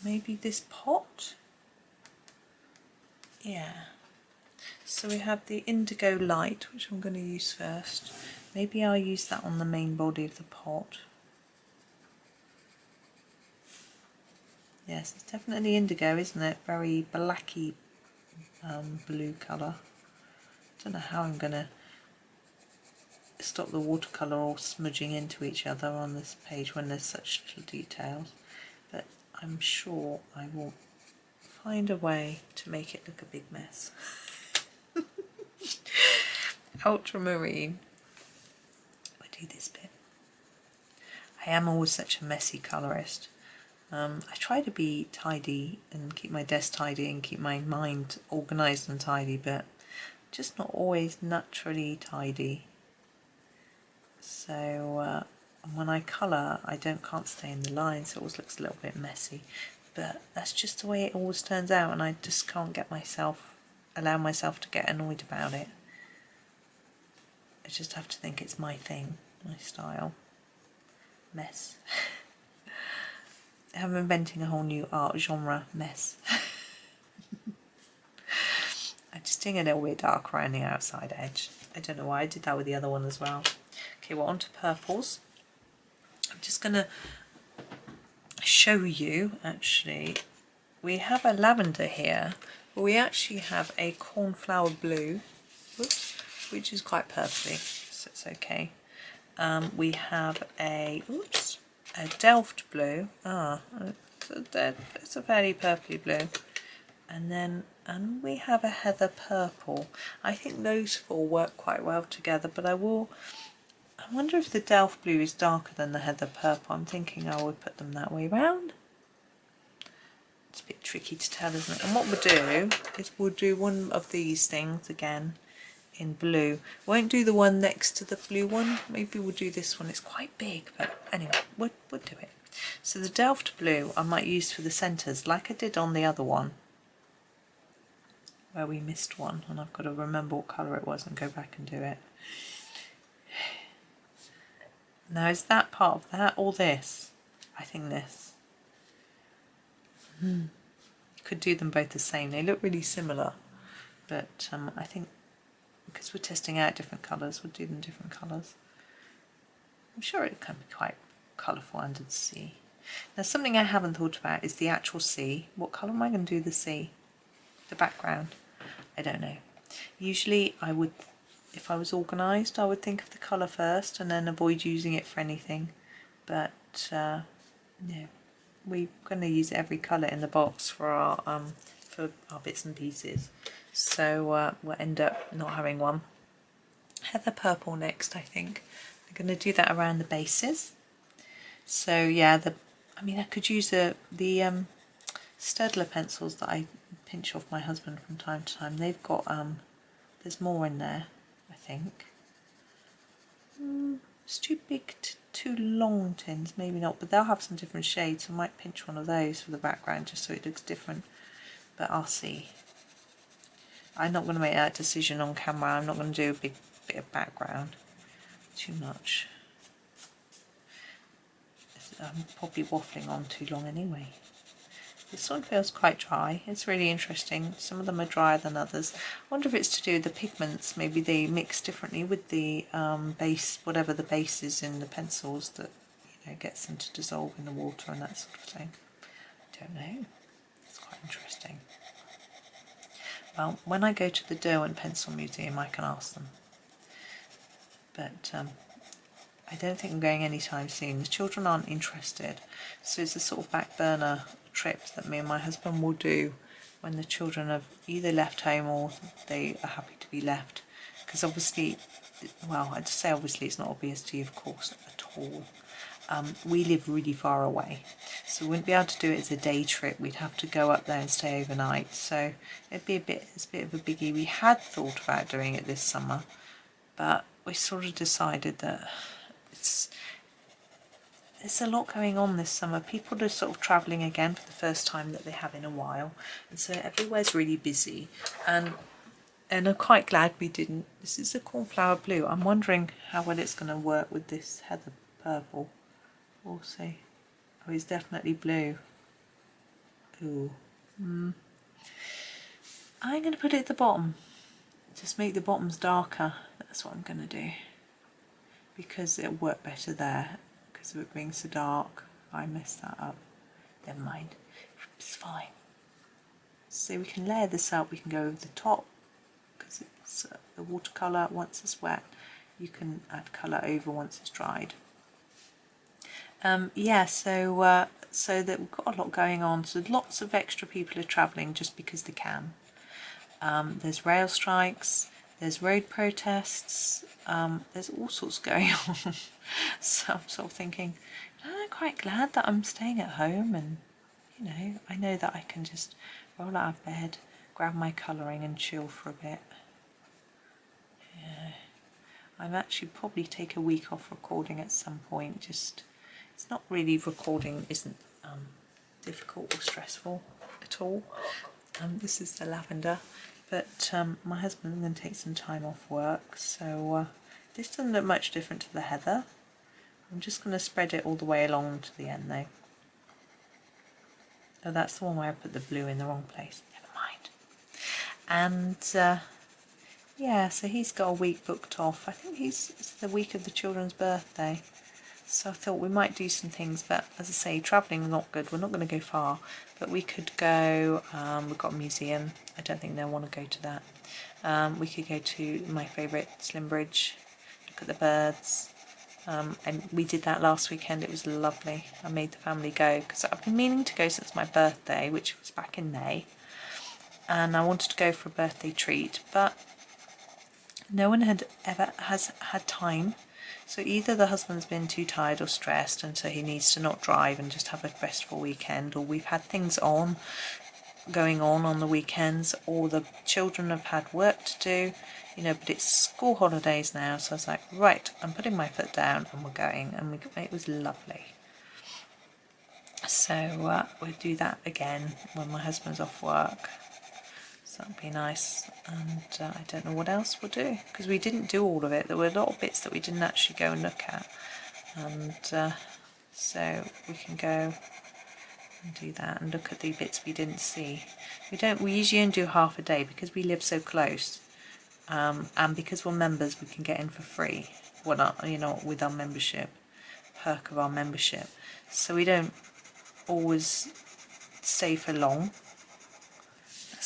maybe this pot. Yeah. So we have the Indigo Light, which I'm going to use first. Maybe I'll use that on the main body of the pot. Yes, it's definitely indigo, isn't it? Very blacky blue colour. Don't know how I'm going to stop the watercolour all smudging into each other on this page when there's such little details, but I'm sure I will find a way to make it look a big mess. Ultramarine. I do this bit. I am always such a messy colourist. I try to be tidy and keep my desk tidy and keep my mind organised and tidy, but just not always naturally tidy. So when I colour, I can't stay in the lines, so it always looks a little bit messy. But that's just the way it always turns out, and I just can't allow myself to get annoyed about it. I just have to think it's my thing, my style. Mess. I'm inventing a whole new art genre, mess. I'm just doing a little bit dark around the outside edge. I don't know why I did that with the other one as well. Okay, we're on to purples. I'm just going to show you, actually, we have a lavender here, but we actually have a cornflower blue, which is quite purpley, so it's okay. We have a Delft blue. It's a fairly purpley blue. And then we have a heather purple. I think those four work quite well together, but I wonder if the Delft blue is darker than the heather purple. I'm thinking I would put them that way round. It's a bit tricky to tell, isn't it? And what we'll do is we'll do one of these things again in blue. Won't do the one next to the blue one. Maybe we'll do this one. It's quite big, but anyway, we'll do it. So the Delft blue I might use for the centres, like I did on the other one, where we missed one, and I've got to remember what colour it was and go back and do it. Now, is that part of that or this? I think this. Could do them both the same. They look really similar, but I think because we're testing out different colours, we'll do them different colours. I'm sure it can be quite colourful under the sea. Now, something I haven't thought about is the actual sea. What colour am I going to do the sea? The background? I don't know. Usually I would, if I was organised, I would think of the colour first and then avoid using it for anything. But no, we're going to use every colour in the box for our bits and pieces. So we'll end up not having one. Heather purple next, I think. I'm going to do that around the bases. So yeah, I could use the Staedtler pencils that I pinch off my husband from time to time. They've got there's more in there, I think. It's too big, too long tins, maybe not, but they'll have some different shades, so I might pinch one of those for the background just so it looks different, but I'll see. I'm not going to make that decision on camera. I'm not going to do a big bit of background, too much. I'm probably waffling on too long anyway. This one feels quite dry. It's really interesting. Some of them are drier than others. I wonder if it's to do with the pigments. Maybe they mix differently with the base, whatever the base is in the pencils that, you know, gets them to dissolve in the water and that sort of thing. I don't know. It's quite interesting. Well, when I go to the Derwent Pencil Museum, I can ask them. But I don't think I'm going anytime soon. The children aren't interested, so it's a sort of back burner trip that me and my husband will do when the children have either left home or they are happy to be left. Because obviously, well, I'd say obviously it's not obvious to you, of course, at all. We live really far away, so we wouldn't be able to do it as a day trip. We'd have to go up there and stay overnight, so it's a bit of a biggie. We had thought about doing it this summer, but we sort of decided that there's a lot going on this summer. People are sort of travelling again for the first time that they have in a while, and so everywhere's really busy, and I'm quite glad we didn't. This is a cornflower blue. I'm wondering how well it's going to work with this heather purple. We'll see. Oh, it's definitely blue. Ooh. I'm going to put it at the bottom. Just make the bottoms darker. That's what I'm going to do. Because it'll work better there. Because of it being so dark. I messed that up. Never mind. It's fine. So we can layer this up. We can go over the top. Because it's the watercolour. Once it's wet, you can add colour over once it's dried. Yeah, so that we've got a lot going on. So lots of extra people are travelling just because they can. There's rail strikes, there's road protests, there's all sorts going on. So I'm sort of thinking, I'm quite glad that I'm staying at home, and you know, I know that I can just roll out of bed, grab my colouring and chill for a bit. Yeah. I've actually probably take a week off recording at some point. Just it's not really, recording isn't difficult or stressful at all. This is the lavender, but my husband's going to take some time off work, so this doesn't look much different to the heather. I'm just going to spread it all the way along to the end though. Oh, that's the one where I put the blue in the wrong place. Never mind. And yeah, so he's got a week booked off. I think it's the week of the children's birthday. So I thought we might do some things, but as I say, travelling is not good. We're not going to go far, but we could go, we've got a museum. I don't think they'll want to go to that. We could go to my favourite, Slimbridge, look at the birds. And we did that last weekend. It was lovely. I made the family go because I've been meaning to go since my birthday, which was back in May. And I wanted to go for a birthday treat, but no one has had time. So either the husband's been too tired or stressed, and so he needs to not drive and just have a restful weekend, or we've had things going on the weekends, or the children have had work to do, you know, but it's school holidays now, so I was like, right, I'm putting my foot down and we're going, and it was lovely. So we'll do that again when my husband's off work. So that'd be nice, and I don't know what else we'll do, because we didn't do all of it. There were a lot of bits that we didn't actually go and look at, and so we can go and do that and look at the bits we didn't see. We usually only do half a day because we live so close, and because we're members we can get in for free. Well, not, you know, with our membership, perk of our membership, so we don't always stay for long.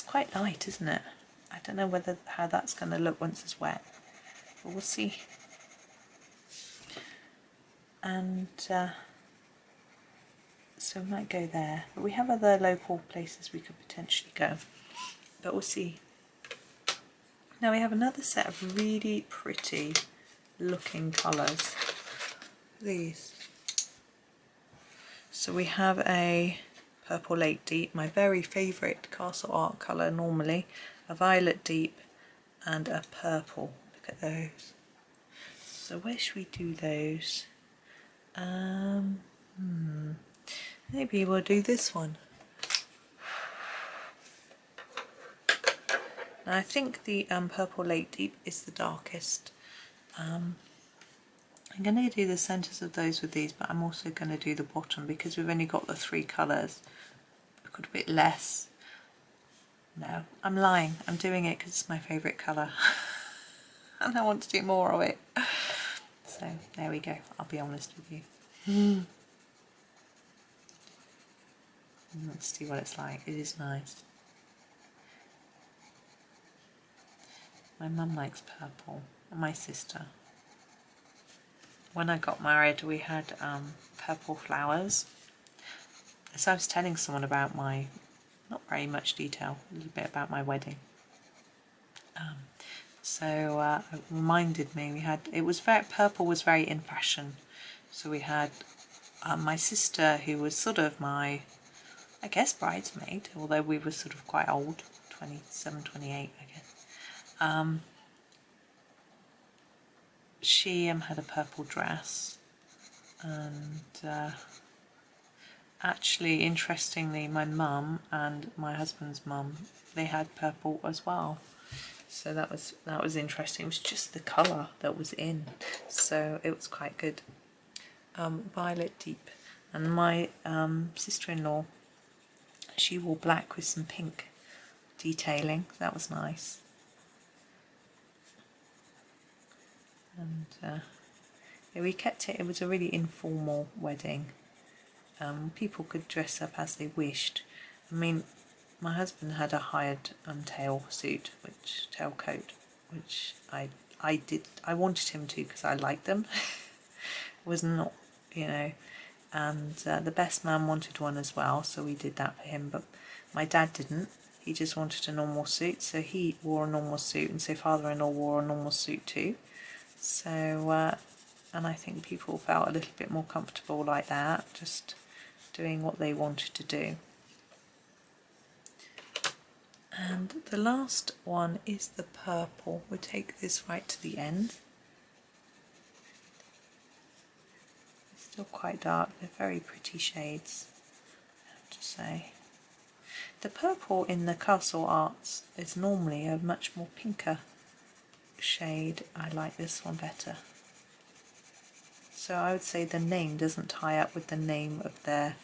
Quite light, isn't it? I don't know how that's going to look once it's wet, but we'll see. And so we might go there, but we have other local places we could potentially go, but we'll see. Now we have another set of really pretty looking colours. These. So we have a Purple Lake Deep, my very favourite castle art colour normally, a violet deep and a purple. Look at those. So where should we do those? Maybe we'll do this one. Now I think the Purple Lake Deep is the darkest. I'm going to do the centres of those with these, but I'm also going to do the bottom because we've only got the 3 colours. I've got a bit less. No, I'm lying. I'm doing it because it's my favourite colour. And I want to do more of it. So there we go. I'll be honest with you. Let's see what it's like. It is nice. My mum likes purple, and my sister. When I got married, we had purple flowers. So I was telling someone about my, not very much detail, a little bit about my wedding. It reminded me, purple was very in fashion. So we had my sister, who was sort of my, I guess, bridesmaid, although we were sort of quite old, 27, 28, I guess. She had a purple dress, and actually, interestingly, my mum and my husband's mum, they had purple as well. So that was interesting. It was just the colour that was in, so it was quite good. Violet Deep, and my sister-in-law, she wore black with some pink detailing. That was nice. And yeah, we kept it. It was a really informal wedding. People could dress up as they wished. I mean, my husband had a hired tail coat, which I wanted him to because I liked them. It was not, you know, and the best man wanted one as well, so we did that for him, but my dad didn't. He just wanted a normal suit, so he wore a normal suit, and so father-in-law wore a normal suit too. So, and I think people felt a little bit more comfortable like that, just doing what they wanted to do. And the last one is the purple. We'll take this right to the end. It's still quite dark. They're very pretty shades, I have to say. The purple in the Castle Arts is normally a much more pinker shade. I like this one better. So I would say the name doesn't tie up with the name of their...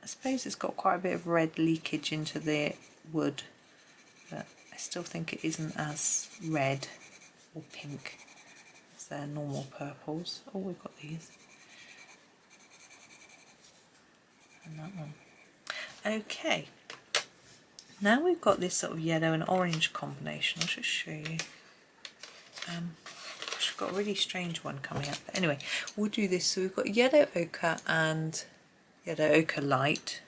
I suppose it's got quite a bit of red leakage into the wood, but I still think it isn't as red or pink as their normal purples. Oh, we've got these. And that one. Okay. Now we've got this sort of yellow and orange combination. I'll just show you. I've got a really strange one coming up. But anyway, we'll do this. So we've got yellow ochre and yellow ochre light.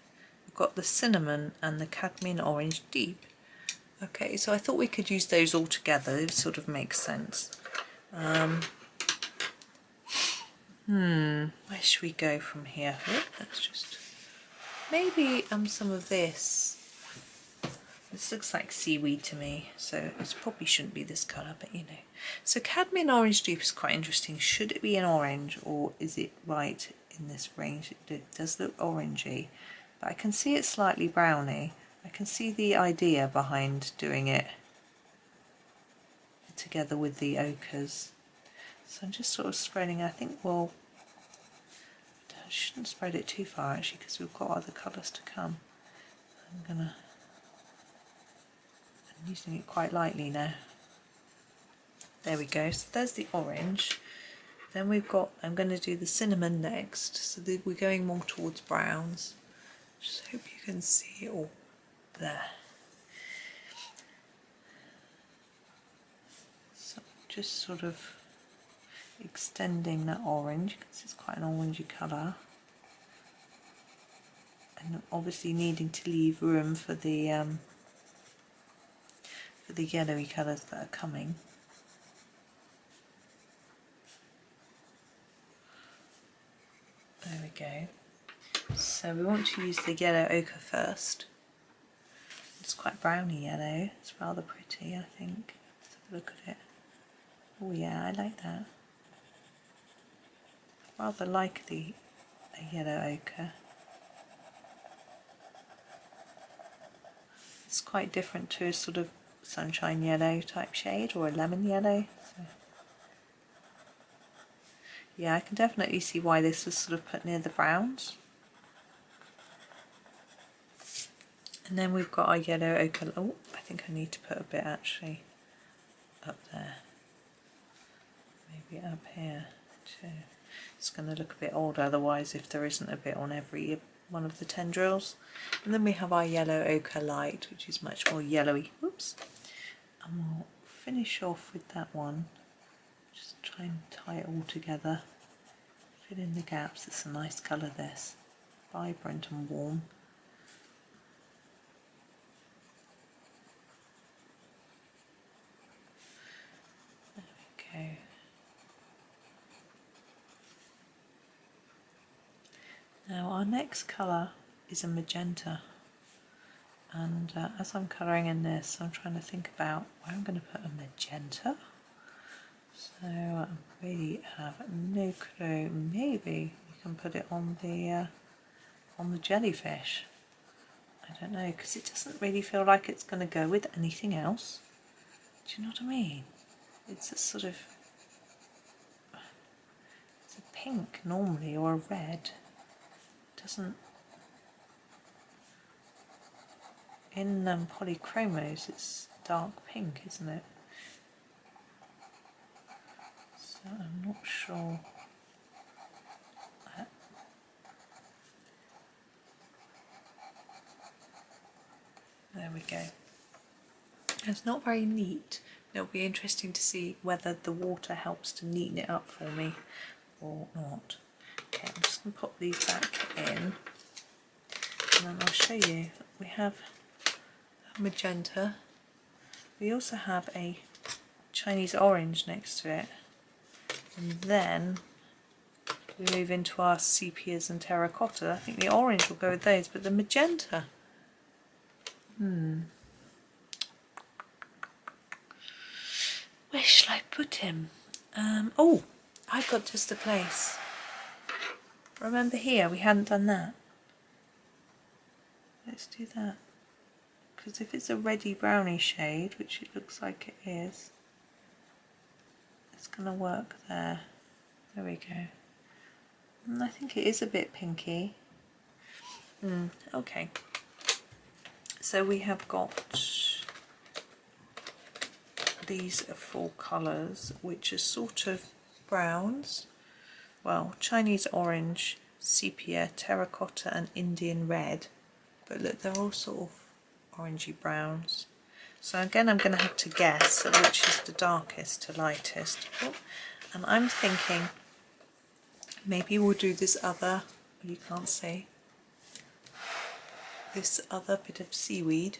We've got the cinnamon and the cadmium orange deep. Okay, so I thought we could use those all together. It sort of makes sense. Where should we go from here? Oh, let's just maybe some of this. This looks like seaweed to me, so it probably shouldn't be this colour, but you know. So cadmium orange deep is quite interesting. Should it be an orange, or is it right in this range? It does look orangey, but I can see it slightly browny. I can see the idea behind doing it together with the ochres. So I'm just sort of spreading. I think I shouldn't spread it too far actually, because we've got other colours to come. I'm using it quite lightly now. There we go. So there's the orange. Then we've got, I'm going to do the cinnamon next. So we're going more towards browns. Just hope you can see it all there. So just sort of extending that orange because it's quite an orangey colour. And obviously needing to leave room for the yellowy colours that are coming. There we go. So we want to use the yellow ochre first. It's quite browny yellow. It's rather pretty, I think. Let's have a look at it. Oh yeah, I like that. Rather like the yellow ochre. It's quite different to a sort of sunshine yellow type shade or a lemon yellow. So, yeah, I can definitely see why this was sort of put near the browns. And then we've got our yellow ochre. Oh, I think I need to put a bit actually up there. Maybe up here too. It's going to look a bit old otherwise if there isn't a bit on every one of the tendrils. And then we have our yellow ochre light, which is much more yellowy. Whoops. And we'll finish off with that one. Just try and tie it all together. Fill in the gaps. It's a nice colour, this. Vibrant and warm. There we go. Now our next colour is a magenta, and as I'm colouring in this I'm trying to think about where I'm going to put a magenta, so I really have no clue. Maybe we can put it on the jellyfish. I don't know, because it doesn't really feel like it's going to go with anything else. Do you know what I mean? It's a sort of, it's a pink normally, or a red. Doesn't, in polychromos it's dark pink, isn't it? So I'm not sure. There we go. It's not very neat. It'll be interesting to see whether the water helps to neaten it up for me or not. Okay, I'm just going to pop these back in, and then I'll show you. We have a magenta. We also have a Chinese orange next to it, and then we move into our sepias and terracotta. I think the orange will go with those, but the magenta. Where shall I put him? Oh, I've got just the place. Remember here, we hadn't done that. Let's do that. Because if it's a reddy browny shade, which it looks like it is, it's going to work there. There we go. And I think it is a bit pinky. Okay. So we have got these 4 colours, which are sort of browns. Well, Chinese orange, sepia, terracotta and Indian red. But look, they're all sort of orangey browns. So again, I'm going to have to guess at which is the darkest to lightest. Oh, and I'm thinking maybe we'll do this other, you can't see, this other bit of seaweed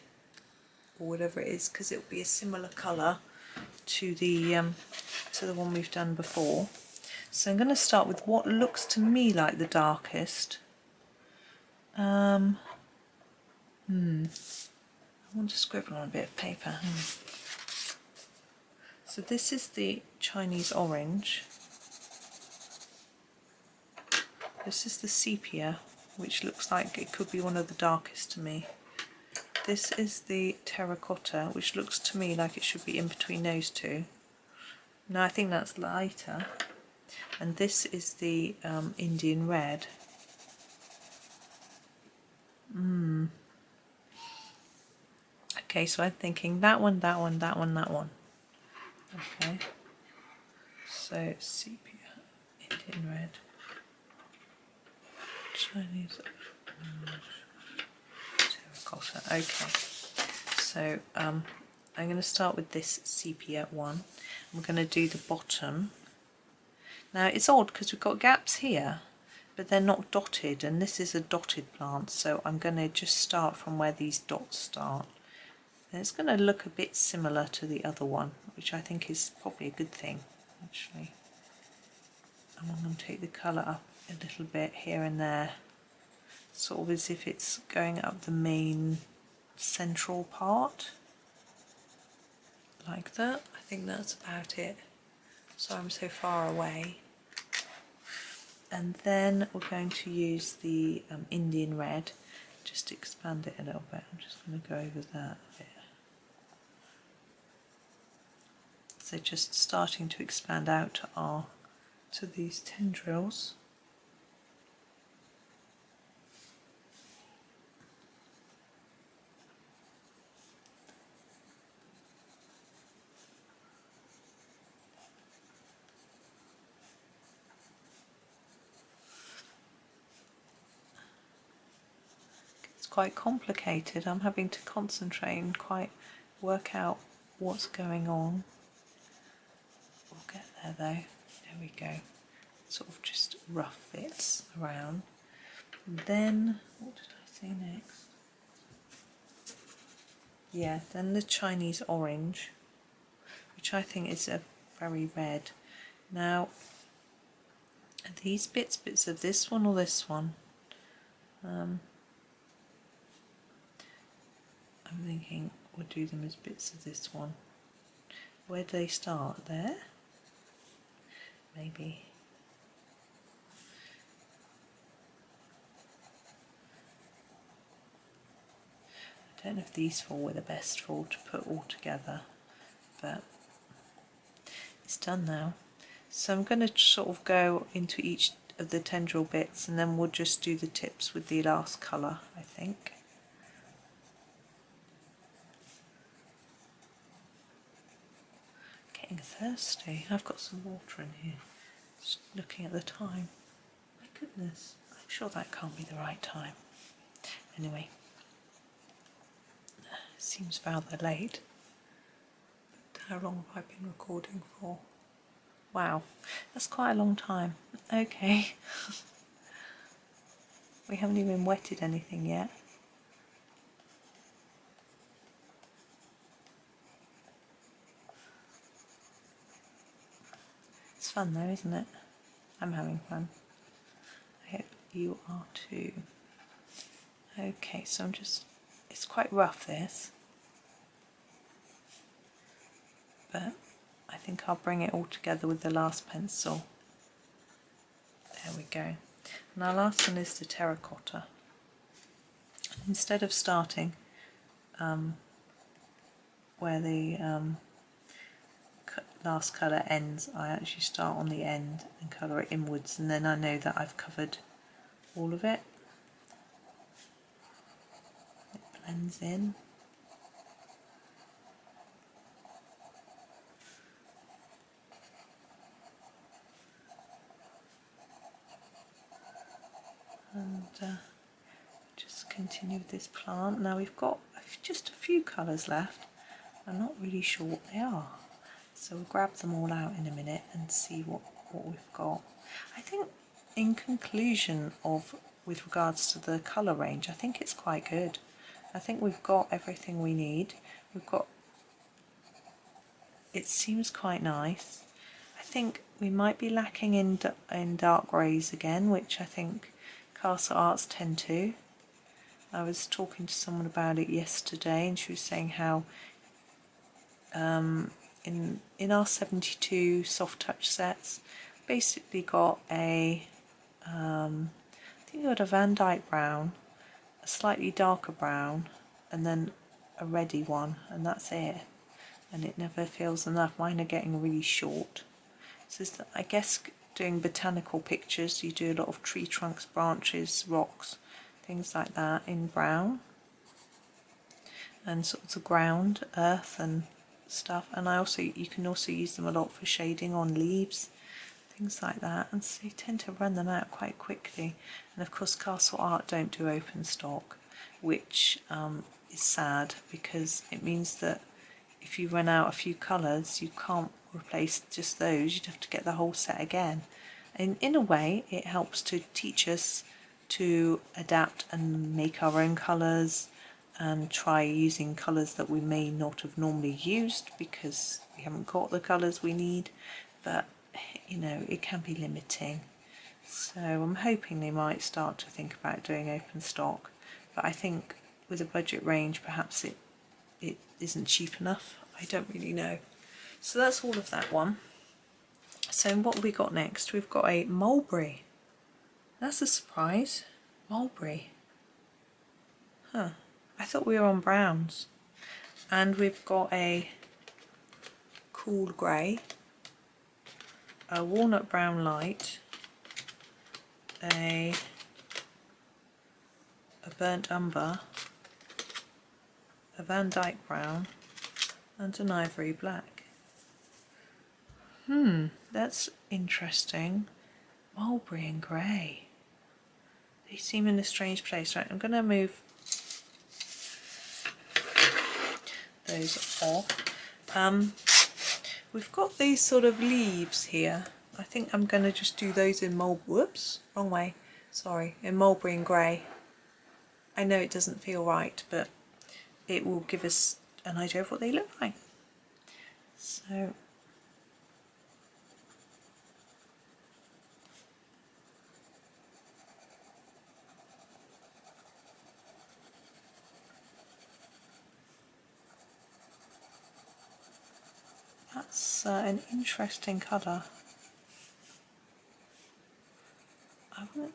or whatever it is, because it'll be a similar colour to the one we've done before. So I'm going to start with what looks to me like the darkest. I want to scribble on a bit of paper. So this is the Chinese orange. This is the sepia, which looks like it could be one of the darkest to me. This is the terracotta, which looks to me like it should be in between those two. No, I think that's lighter. And this is the Indian red. Okay, so I'm thinking that one, that one, that one, that one. Okay. So sepia, Indian red, Chinese terracotta. Okay. So I'm going to start with this sepia one. I'm going to do the bottom. Now it's odd because we've got gaps here, but they're not dotted, and this is a dotted plant, so I'm going to just start from where these dots start. And it's going to look a bit similar to the other one, which I think is probably a good thing, actually. And I'm going to take the colour up a little bit here and there, sort of as if it's going up the main central part, like that. I think that's about it. Sorry I'm so far away. And then we're going to use the Indian Red, just to expand it a little bit. I'm just going to go over that a bit. So just starting to expand out to these tendrils. Quite complicated. I'm having to concentrate and quite work out what's going on. We'll get there though. There we go. Sort of just rough bits around. And then, what did I say next? Yeah, then the Chinese orange, which I think is a very red. Now, are these bits of this one or this one? I'm thinking we'll do them as bits of this one. Where do they start? There? Maybe. I don't know if these four were the best four to put all together, but it's done now. So I'm going to sort of go into each of the tendril bits and then we'll just do the tips with the last colour, I think. Getting thirsty. I've got some water in here. Just looking at the time. My goodness, I'm sure that can't be the right time. Anyway, seems rather late. But how long have I been recording for? Wow, that's quite a long time. Okay. We haven't even wetted anything yet. It's fun though, isn't it? I'm having fun. I hope you are too. Okay, so it's quite rough this, but I think I'll bring it all together with the last pencil. There we go. And our last one is the Terracotta. Instead of starting where the last colour ends, I actually start on the end and colour it inwards, and then I know that I've covered all of it. It blends in. And just continue with this plant. Now we've got just a few colours left. I'm not really sure what they are, so we'll grab them all out in a minute and see what we've got. I think in conclusion with regards to the colour range, I think it's quite good. I think we've got everything we need. It seems quite nice. I think we might be lacking in dark greys again, which I think Castle Arts tend to. I was talking to someone about it yesterday and she was saying how in our 72 soft touch sets, basically got I think we got a Van Dyke brown, a slightly darker brown, and then a reddy one, and that's it. And it never feels enough. Mine are getting really short. So I guess doing botanical pictures, you do a lot of tree trunks, branches, rocks, things like that in brown, and sort of the ground, earth and stuff. And you can also use them a lot for shading on leaves, things like that. And so you tend to run them out quite quickly. And of course Castle Art don't do open stock, which is sad, because it means that if you run out a few colours, you can't replace just those. You'd have to get the whole set again. And in a way, it helps to teach us to adapt and make our own colours and try using colours that we may not have normally used because we haven't got the colours we need. But, you know, it can be limiting. So I'm hoping they might start to think about doing open stock. But I think with a budget range, perhaps it isn't cheap enough. I don't really know. So that's all of that one. So what have we got next? We've got a Mulberry. That's a surprise. Mulberry. Huh. I thought we were on browns. And we've got a cool grey, a walnut brown light, a burnt umber, a Van Dyke brown, and an ivory black. That's interesting. Mulberry and grey. They seem in a strange place. Right, I'm going to move those off. We've got these sort of leaves here. I think I'm going to just do those in whoops, wrong way. Sorry, in Mulberry and grey. I know it doesn't feel right, but it will give us an idea of what they look like. So that's an interesting colour. I wouldn't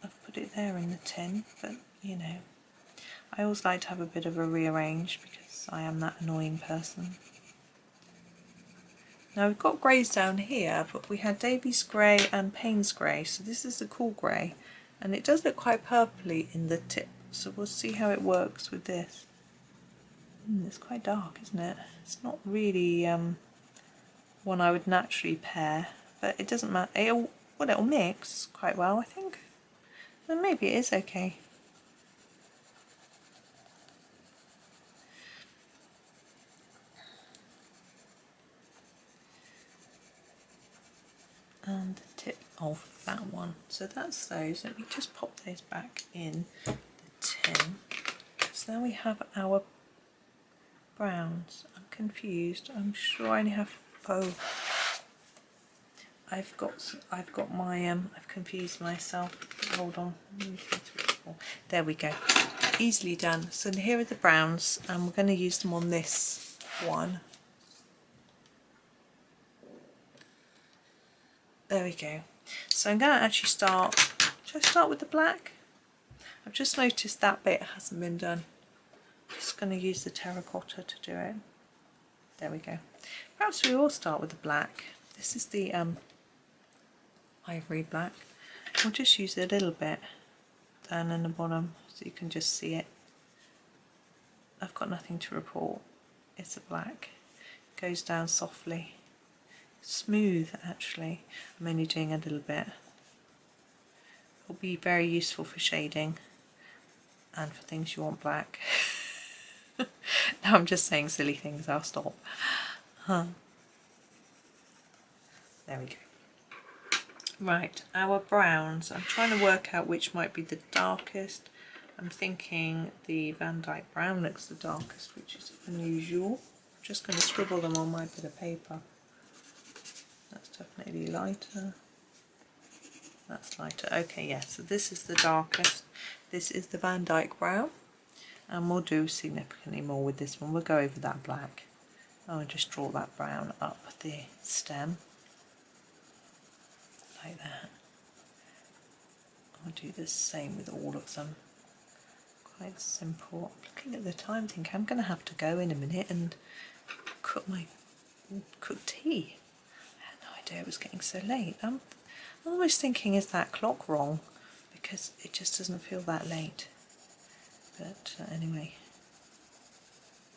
have put it there in the tin, but you know, I always like to have a bit of a rearrange because I am that annoying person. Now we've got greys down here, but we had Davies grey and Payne's grey, so this is the cool grey, and it does look quite purpley in the tip, so we'll see how it works with this. It's quite dark, isn't it? It's not really one I would naturally pair, but it doesn't matter. It'll mix quite well, I think. Then maybe it is okay. And the tip of that one. So that's those. Let me just pop those back in the tin. So now we have our browns. I'm confused. I'm sure I only have I've got my I've confused myself. Hold on. 1, 2, 3, 4. There we go. Easily done. So here are the browns, and we're going to use them on this one. There we go. So I'm going to actually start. Should I start with the black? I've just noticed that bit hasn't been done. I'm just going to use the terracotta to do it. There we go. Perhaps we will start with the black. This is the ivory black. We'll just use it a little bit down in the bottom so you can just see it. I've got nothing to report. It's a black. It goes down softly. Smooth actually. I'm only doing a little bit. It'll be very useful for shading and for things you want black. Now I'm just saying silly things, I'll stop. There we go. Right, our browns. I'm trying to work out which might be the darkest. I'm thinking the Van Dyke brown looks the darkest, which is unusual. I'm just going to scribble them on my bit of paper. That's definitely lighter. That's lighter. Okay, yeah, so this is the darkest. This is the Van Dyke brown. And we'll do significantly more with this one. We'll go over that black. I'll just draw that brown up the stem. Like that. I'll do the same with all of them. Quite simple. I'm looking at the time thinking I'm going to have to go in a minute and cook tea. I had no idea it was getting so late. I'm almost thinking, is that clock wrong? Because it just doesn't feel that late. But anyway,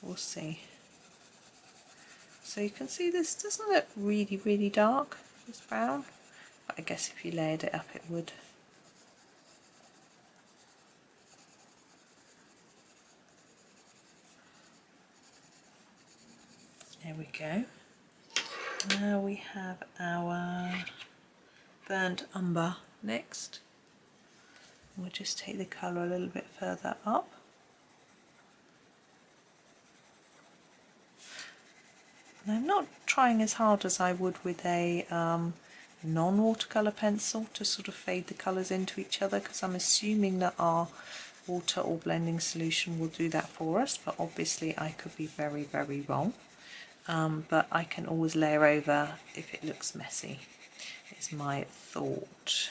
we'll see. So you can see this doesn't look really, really dark, this brown. But I guess if you layered it up it would. There we go. Now we have our burnt umber next. We'll just take the colour a little bit further up. And I'm not trying as hard as I would with a non-watercolour pencil to sort of fade the colours into each other, because I'm assuming that our water or blending solution will do that for us, but obviously I could be very, very wrong. but I can always layer over if it looks messy, is my thought.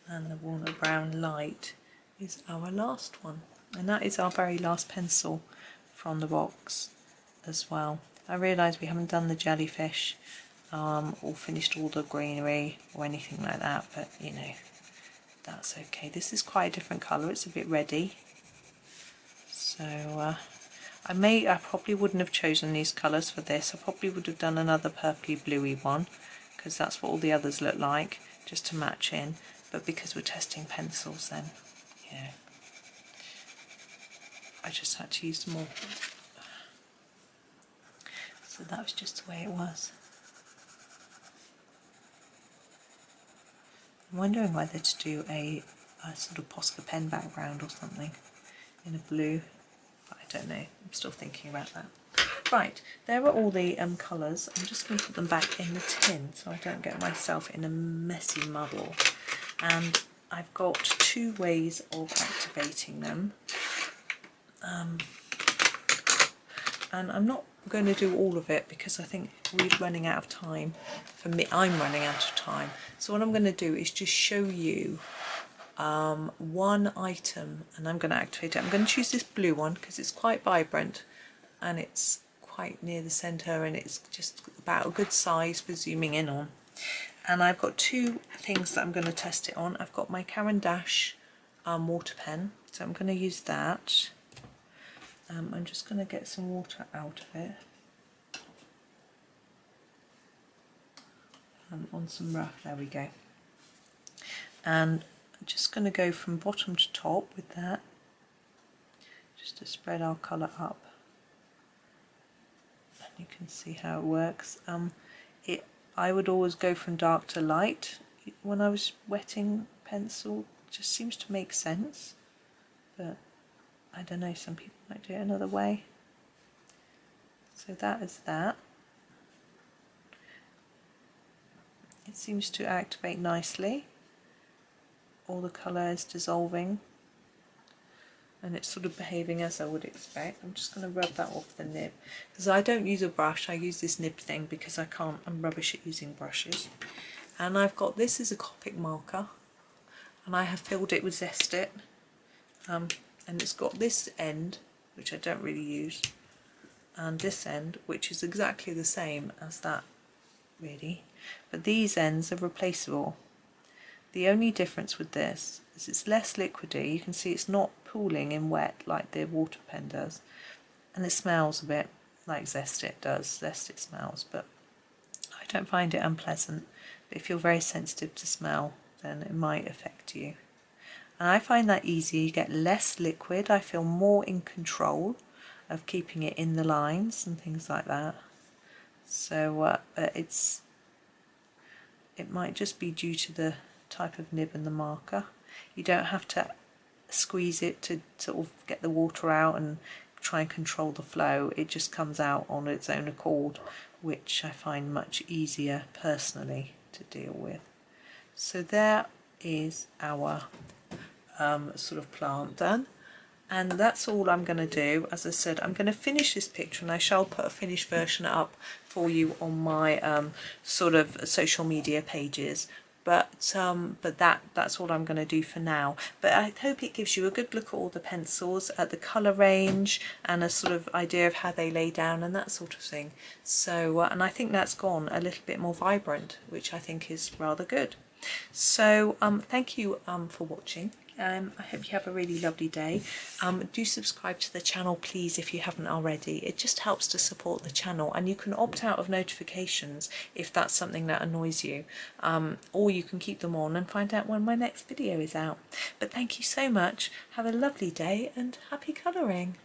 And the Walnut Brown Light is our last one, and that is our very last pencil from the box as well. I realise we haven't done the jellyfish or finished all the greenery or anything like that, but you know, that's okay. This is quite a different colour, it's a bit reddy, so I probably wouldn't have chosen these colours for this. I probably would have done another purpley bluey one, because that's what all the others look like, just to match in. But because we're testing pencils, then yeah, I just had to use them all. So that was just the way it was. I'm wondering whether to do a sort of Posca pen background or something in a blue, but I don't know. I'm still thinking about that. Right, there are all the colours. I'm just going to put them back in the tin so I don't get myself in a messy muddle. And I've got two ways of activating them. And I'm not going to do all of it because I think we're running out of time. For me, I'm running out of time. So what I'm going to do is just show you one item, and I'm going to activate it. I'm going to choose this blue one because it's quite vibrant and it's quite near the centre, and it's just about a good size for zooming in on. And I've got two things that I'm going to test it on. I've got my Caran Dache water pen, so I'm going to use that. I'm just going to get some water out of it on some rough. There we go. And I'm just going to go from bottom to top with that, just to spread our colour up. And you can see how it works. I would always go from dark to light when I was wetting pencil. It just seems to make sense, but I don't know, some people might do it another way. So that is that. It seems to activate nicely. All the colour is dissolving and it's sort of behaving as I would expect. I'm just going to rub that off the nib because I don't use a brush. I use this nib thing because I can't, I'm rubbish at using brushes. And I've got, this is a Copic marker and I have filled it with Zest-It, and it's got this end, which I don't really use, and this end, which is exactly the same as that really, but these ends are replaceable. The only difference with this is it's less liquidy. You can see it's not pooling in wet like the water pen does, and it smells a bit like Zest-It does. Zest-It smells, but I don't find it unpleasant. But if you're very sensitive to smell, then it might affect you. And I find that easy. You get less liquid. I feel more in control of keeping it in the lines and things like that. So it might just be due to the type of nib and the marker. You don't have to squeeze it to sort of get the water out and try and control the flow. It just comes out on its own accord, which I find much easier personally to deal with. So there is our sort of plant done, and that's all I'm going to do. As I said, I'm going to finish this picture and I shall put a finished version up for you on my sort of social media pages. But that's all I'm going to do for now. But I hope it gives you a good look at all the pencils, at the colour range, and a sort of idea of how they lay down and that sort of thing. So and I think that's gone a little bit more vibrant, which I think is rather good. So thank you for watching. I hope you have a really lovely day. Do subscribe to the channel please if you haven't already. It just helps to support the channel, and you can opt out of notifications if that's something that annoys you, or you can keep them on and find out when my next video is out. But thank you so much, have a lovely day and happy colouring.